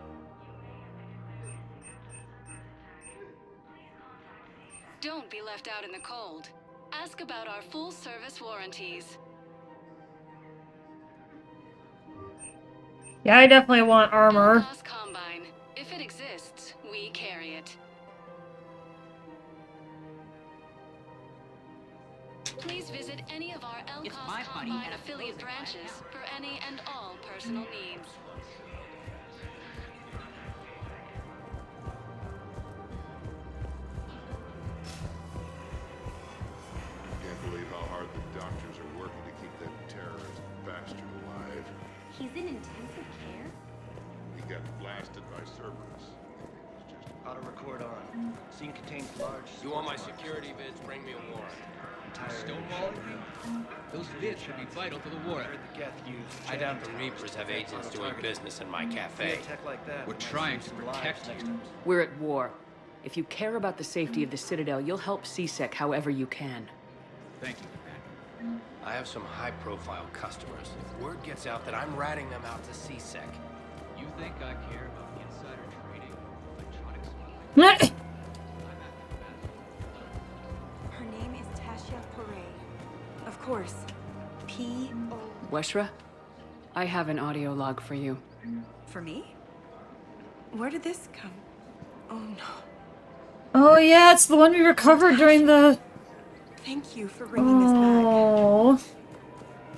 Don't be left out in the cold. Ask about our full-service warranties. Yeah, I definitely want armor. Elkos Combine. If it exists, we carry it. Please visit any of our Elkos Combine affiliate branches for any and all personal needs. Can't believe how hard the doctors are working to keep that terrorist bastard alive. He's in intensive care? He got blasted by Cerberus. Auto record on. Scene contains large... You want my security vids? Bring me a warrant. Stonewalling me? Those vids should be vital to the war. I doubt the Reapers have agents doing business in my cafe. We're trying to protect you. We're at war. If you care about the safety of the Citadel, you'll help CSEC however you can. Thank you, Commander. I have some high-profile customers. If word gets out that I'm ratting them out to CSEC. You think I care about insider trading of electronics? Her name is Tasha Paray. Of course. P.O. Weshra, I have an audio log for you. For me? Where did this come? Oh no. Oh yeah, it's the one we recovered during the... Thank you for bringing this back. Oh.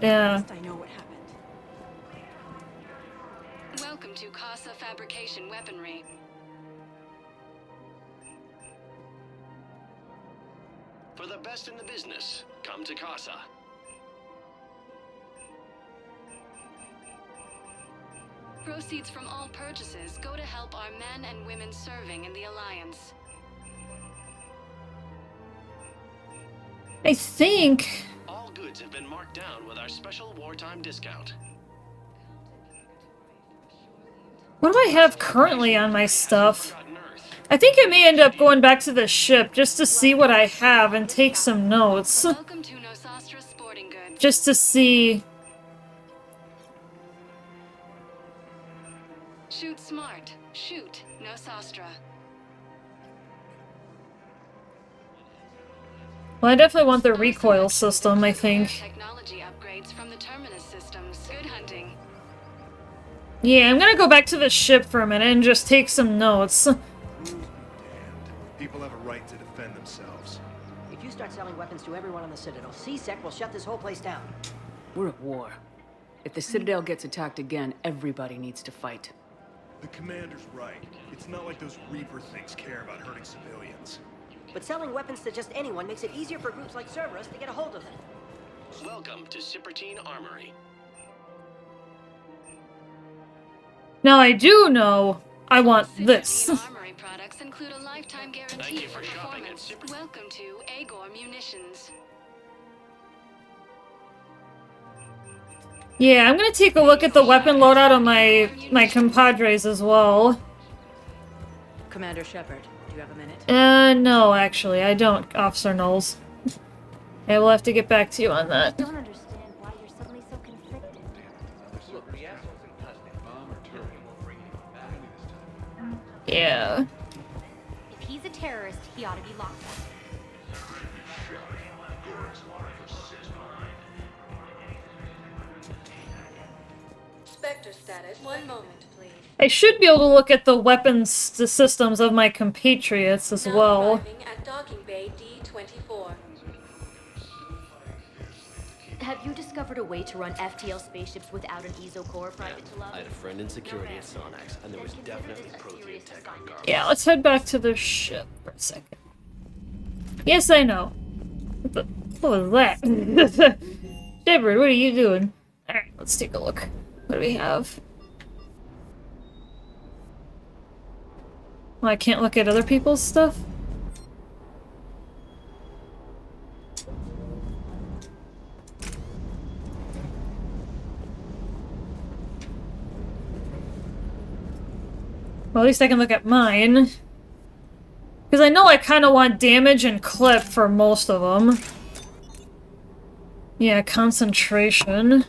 Yeah. I know what happened. Welcome to Casa Fabrication Weaponry. best in the business. Come to Casa. Proceeds from all purchases go to help our men and women serving in the Alliance. I think... All goods have been marked down with our special wartime discount. What do I have currently on my stuff? I think I may end up going back to the ship just to see what I have and take some notes. Just to see... Shoot smart. Shoot Nosastra. Well, I definitely want the recoil system, I think. Technology upgrades from the Terminus systems. Good hunting. Yeah, I'm gonna go back to the ship for a minute and just take some notes. People have a right to defend themselves. If you start selling weapons to everyone on the Citadel, C-Sec will shut this whole place down. We're at war. If the Citadel gets attacked again, everybody needs to fight. The commander's right. It's not like those Reaper things care about hurting civilians. But selling weapons to just anyone makes it easier for groups like Cerberus to get a hold of them. Welcome to Cipertine Armory. Now I do know I want this. Armory products include a lifetime guarantee for performance. Welcome to Agor Munitions. Yeah, I'm gonna take a look at the weapon loadout on my compadres as well. Commander Shepard, do you have a minute? No, actually, I don't, Officer Knowles. I will have to get back to you on that. I don't understand why you're suddenly so conflicted. Yeah. If he's a terrorist, he ought to be locked up. Spectre status. 1 moment, please. I should be able to look at the weapons systems of my compatriots as well. At docking bay D-24. Have you discovered a way to run FTL spaceships without an ESO core private to love? I had a friend in security at Sonax, and there was definitely protein tech on guard. Yeah, let's head back to the ship for a second. Yes, I know. What was that? Shepard, what are you doing? Alright, let's take a look. What do we have? Well, I can't look at other people's stuff? Well, at least I can look at mine. Because I know I kind of want damage and clip for most of them. Yeah, concentration.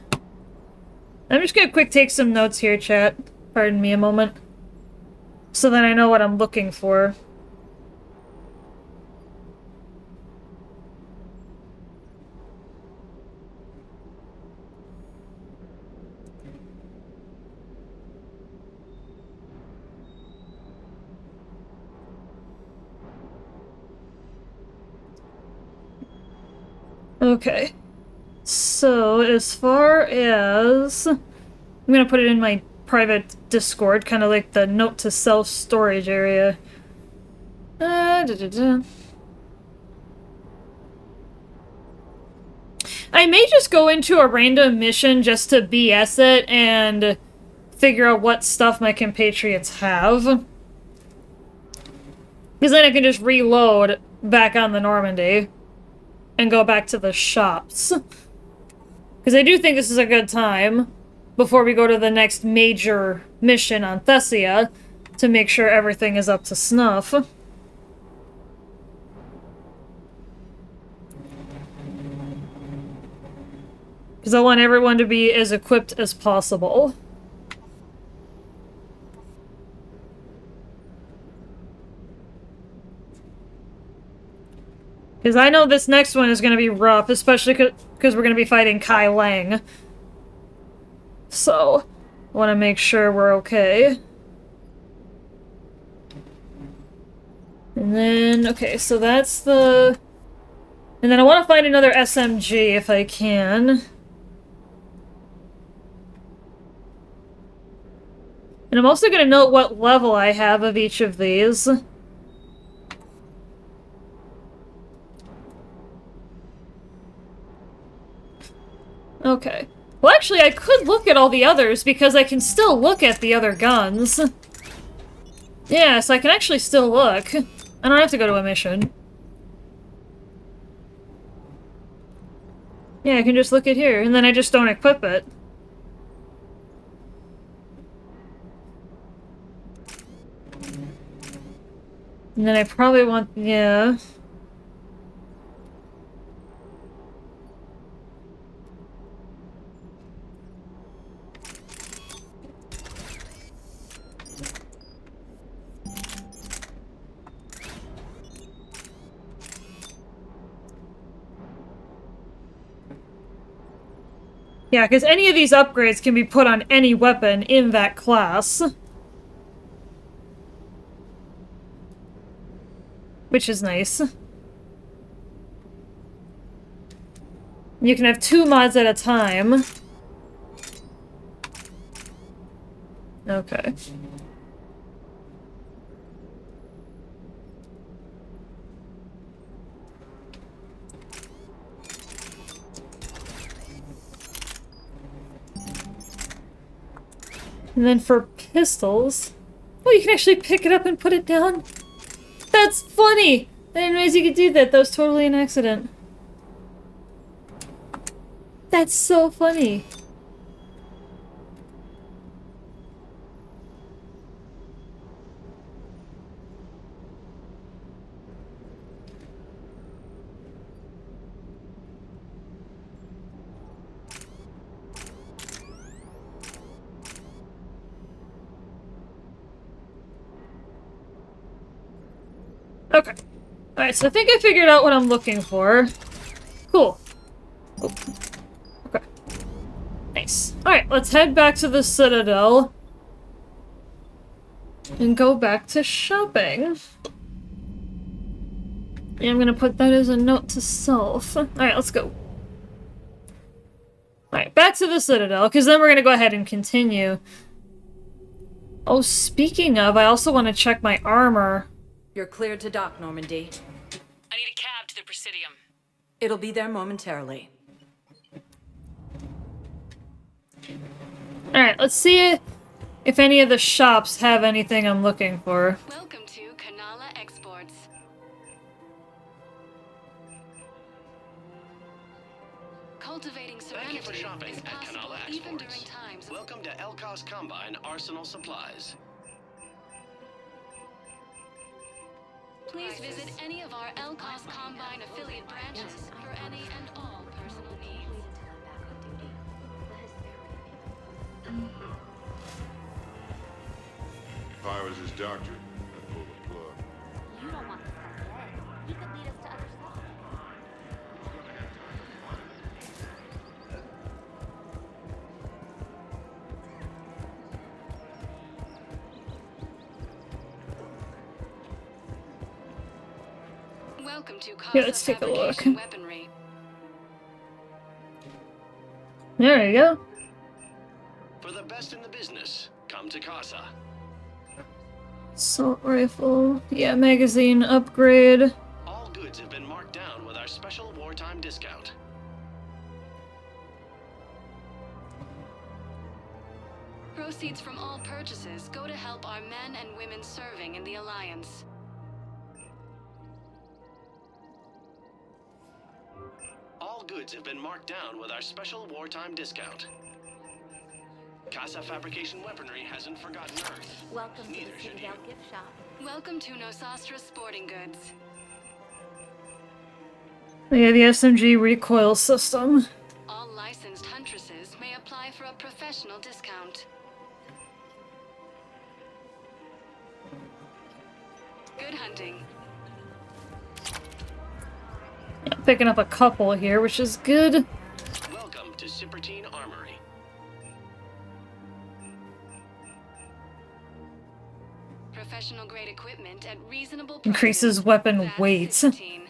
I'm just gonna quick take some notes here, chat. Pardon me a moment. So that I know what I'm looking for. Okay. So, as far as... I'm gonna put it in my private Discord, kind of like the note to self storage area. I may just go into a random mission just to BS it and figure out what stuff my compatriots have. Because then I can just reload back on the Normandy and go back to the shops. Because I do think this is a good time, before we go to the next major mission on Thessia, to make sure everything is up to snuff. Because I want everyone to be as equipped as possible. Because I know this next one is going to be rough, especially because we're going to be fighting Kai Lang. So, I want to make sure we're okay. And then, okay, so that's the... And then I want to find another SMG if I can. And I'm also going to note what level I have of each of these. actually, I could look at all the others because I can still look at the other guns. Yeah, so I can actually still look. I don't have to go to a mission. Yeah, I can just look at here, and then I just don't equip it. And then I probably want... yeah... Yeah, because any of these upgrades can be put on any weapon in that class. Which is nice. You can have 2 mods at a time. Okay. And then for pistols... oh, you can actually pick it up and put it down? That's funny! I didn't realize you could do that. That was totally an accident. That's so funny. Okay. Alright, so I think I figured out what I'm looking for. Cool. Oh. Okay. Nice. Alright, let's head back to the Citadel. And go back to shopping. And I'm gonna put that as a note to self. Alright, let's go. Alright, back to the Citadel, because then we're gonna go ahead and continue. Oh, speaking of, I also want to check my armor. You're cleared to dock, Normandy. I need a cab to the Presidium. It'll be there momentarily. Alright, let's see if any of the shops have anything I'm looking for. Welcome to Kanala Exports. Cultivating serenity Thank you for shopping is at possible Kanala even Exports. during times. Welcome to Elkos Combine Arsenal Supplies. Please visit any of our Elkos Combine affiliate branches for any and all personal needs. If I was his doctor, I'd pull the plug. You don't want this guy dead. He could lead us to other stuff. Welcome to Yeah, let's take a look. Fabrication Weaponry. There you go. For the best in the business, come to Casa. Assault rifle. Yeah, magazine upgrade. All goods have been marked down with our special wartime discount. Proceeds from all purchases go to help our men and women serving in the Alliance. All goods have been marked down with our special wartime discount. Casa Fabrication Weaponry hasn't forgotten Earth. Welcome to Neither the should Citadel you. gift shop. Welcome to Nosastra Sporting Goods. Yeah, the SMG recoil system. All licensed huntresses may apply for a professional discount. Good hunting. Yeah, picking up a couple here, which is good. Welcome to Cipertine Armory. Professional grade equipment at reasonable prices. Increases weapon That's weight. Cipertine.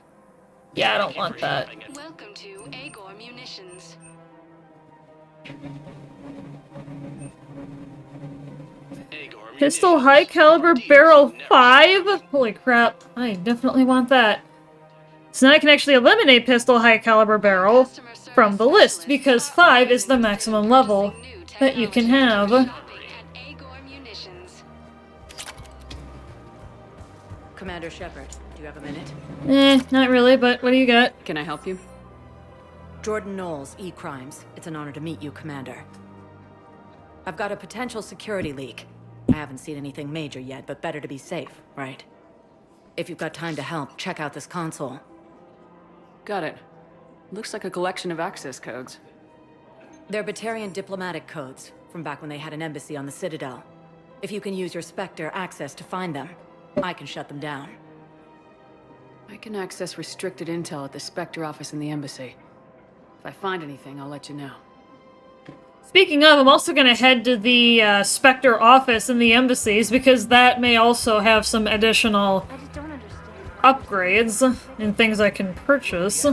Yeah, I don't want that. Welcome to Agor Munitions. Pistol high caliber barrel 5? Holy crap, I definitely want that. So now I can actually eliminate pistol high caliber barrel. Customer service from the list, because 5 is the maximum level that you can have. Commander Shepard, do you have a minute? Not really, but what do you got? Can I help you? Jordan Knowles, E-Crimes. It's an honor to meet you, Commander. I've got a potential security leak. I haven't seen anything major yet, but better to be safe, right? If you've got time to help, check out this console. Got it. Looks like a collection of access codes. They're Batarian diplomatic codes, from back when they had an embassy on the Citadel. If you can use your Spectre access to find them, I can shut them down. I can access restricted intel at the Spectre office in the embassy. If I find anything, I'll let you know. Speaking of, I'm also gonna head to the Spectre office in the embassies, because that may also have some additional upgrades and things I can purchase.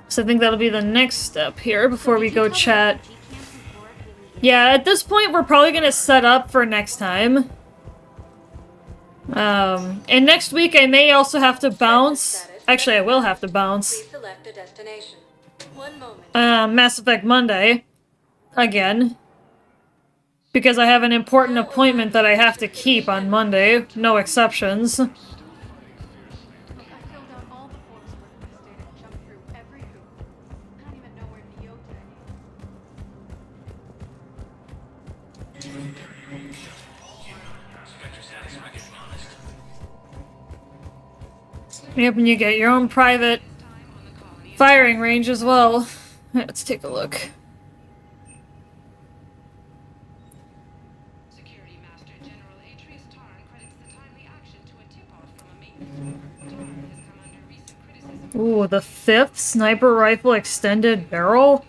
So I think that'll be the next step here before we go chat. Yeah, at this point we're probably gonna set up for next time. And next week I may also have to bounce. Actually, I will have to bounce. Mass Effect Monday. Again. Because I have an important appointment that I have to keep on Monday. No exceptions. Yep, and you get your own private firing range as well. Let's take a look. Ooh, the 5th sniper rifle extended barrel?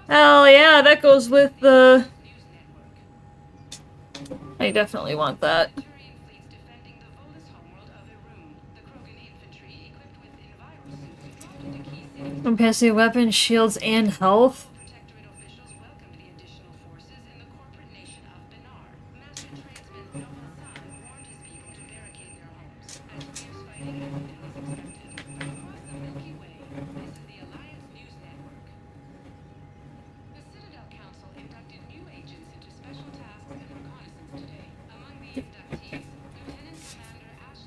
Hell yeah, that goes with the... I definitely want that. Capacity weapon, shields, and health.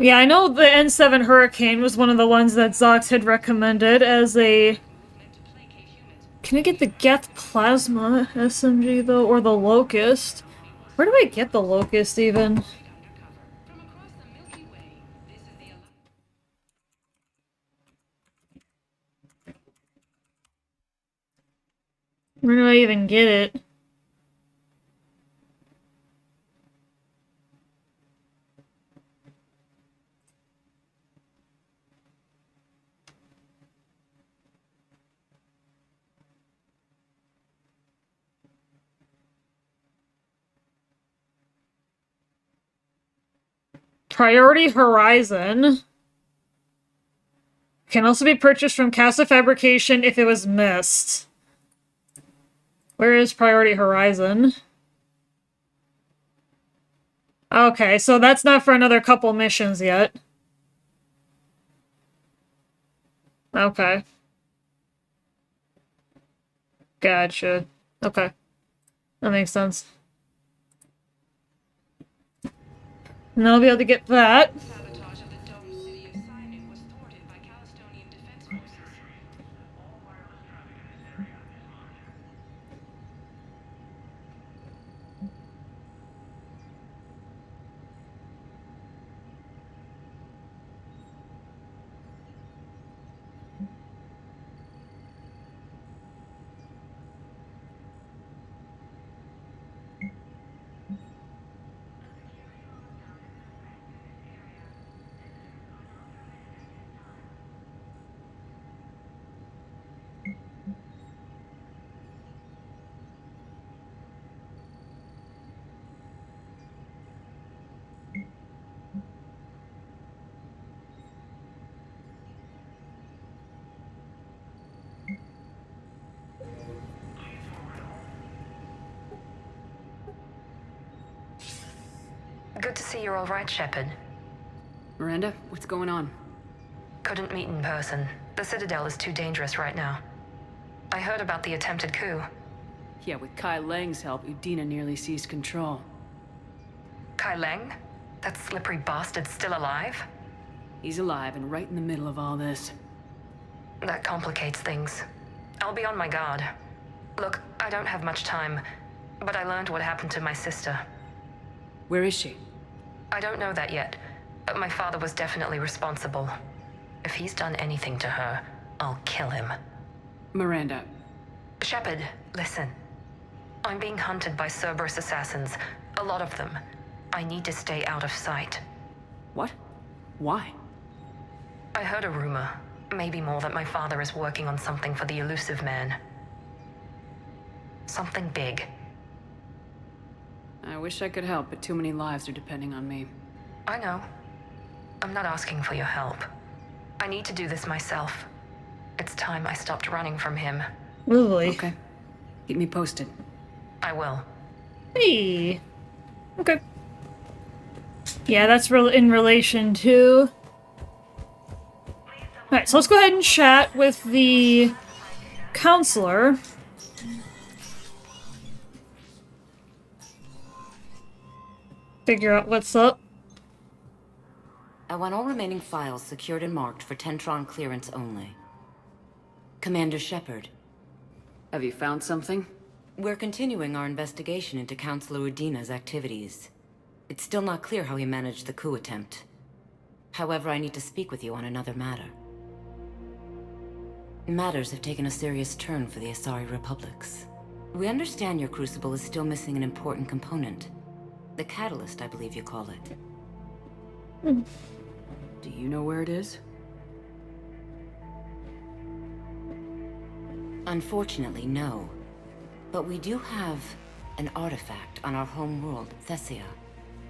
Yeah, I know the N7 Hurricane was one of the ones that Zox had recommended as a... Can I get the Geth Plasma SMG, though? Or the Locust? Where do I get the Locust, even? Where do I even get it? Priority Horizon. Can also be purchased from Casa Fabrication if it was missed. Where is Priority Horizon? Okay, so that's not for another couple missions yet. Okay. Gotcha. Okay. That makes sense. And I'll be able to get that. Good to see you're all right, Shepard. Miranda, what's going on? Couldn't meet in person. The Citadel is too dangerous right now. I heard about the attempted coup. Yeah, with Kai Lang's help, Udina nearly seized control. Kai Lang? That slippery bastard's still alive? He's alive and right in the middle of all this. That complicates things. I'll be on my guard. Look, I don't have much time, but I learned what happened to my sister. Where is she? I don't know that yet, but my father was definitely responsible. If he's done anything to her, I'll kill him. Miranda. Shepard, listen. I'm being hunted by Cerberus assassins. A lot of them. I need to stay out of sight. What? Why? I heard a rumor, maybe more, that my father is working on something for the elusive man. Something big. I wish I could help, but too many lives are depending on me. I know. I'm not asking for your help. I need to do this myself. It's time I stopped running from him. Really? Okay. Keep me posted. I will. Hey. Okay. Yeah, that's in relation to... Alright, so let's go ahead and chat with the counselor. Figure out what's up. I want all remaining files secured and marked for Tentron clearance only. Commander Shepard. Have you found something? We're continuing our investigation into Counselor Udina's activities. It's still not clear how he managed the coup attempt. However, I need to speak with you on another matter. Matters have taken a serious turn for the Asari Republics. We understand your crucible is still missing an important component. The catalyst, I believe you call it. Do you know where it is? Unfortunately, no. But we do have an artifact on our home world, Thessia,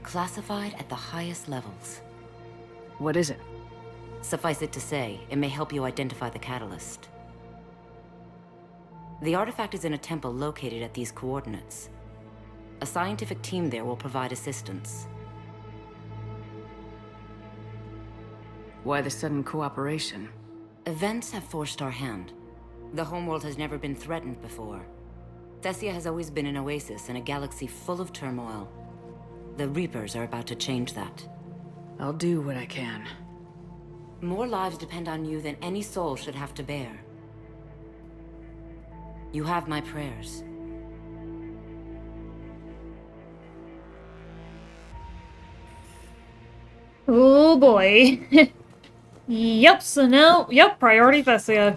classified at the highest levels. What is it? Suffice it to say, it may help you identify the catalyst. The artifact is in a temple located at these coordinates. A scientific team there will provide assistance. Why the sudden cooperation? Events have forced our hand. The homeworld has never been threatened before. Thessia has always been an oasis in a galaxy full of turmoil. The Reapers are about to change that. I'll do what I can. More lives depend on you than any soul should have to bear. You have my prayers. Oh boy. Yep, so now, yep, priority Thessia.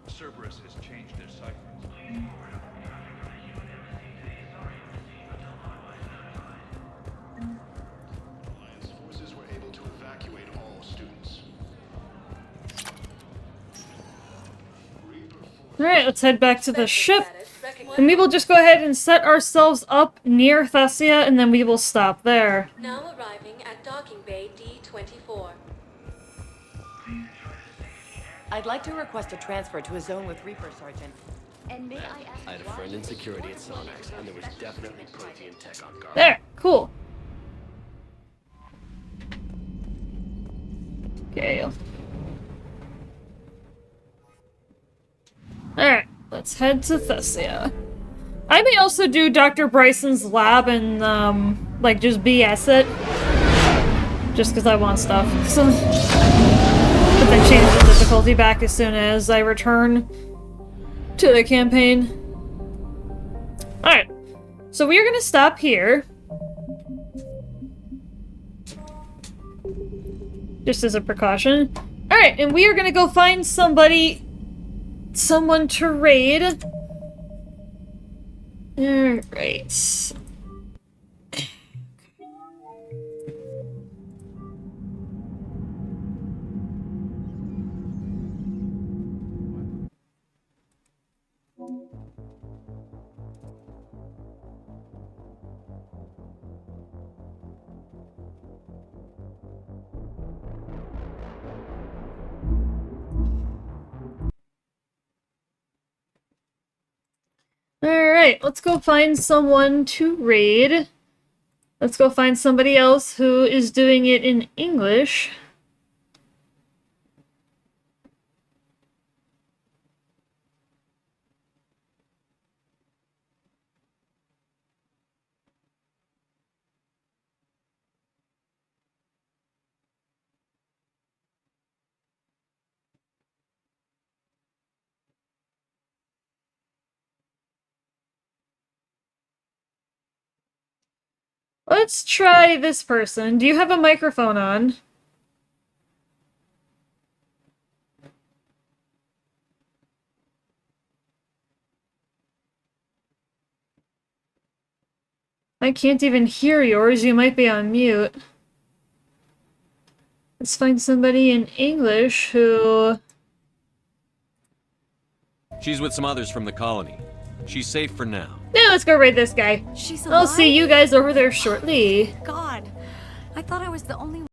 Cerberus has changed their ciphers. Alliance forces were able to evacuate all students. Alright, let's head back to the ship. And we will just go ahead and set ourselves up near Thessia, and then we will stop there. Now arriving at docking bay D-24. I'd like to request a transfer to a zone with Reaper, Sergeant. And may I ask I had a friend in security at Sonax, and there was definitely protein tech on guard. There, cool. Okay. Alright, let's head to Thessia. I may also do Dr. Bryson's lab and, like, just BS it. Just because I want stuff. So, but then change the difficulty back as soon as I return to the campaign. Alright, so we are going to stop here. Just as a precaution. Alright, and we are going to go find someone to raid. Alright. Alright, let's go find someone to raid. Let's go find somebody else who is doing it in English. Let's try this person. Do you have a microphone on? I can't even hear yours. You might be on mute. Let's find somebody in English who... She's with some others from the colony. She's safe for now. Yeah, let's go raid this guy. She's I'll see alive? you guys over there shortly. God, I thought I was the only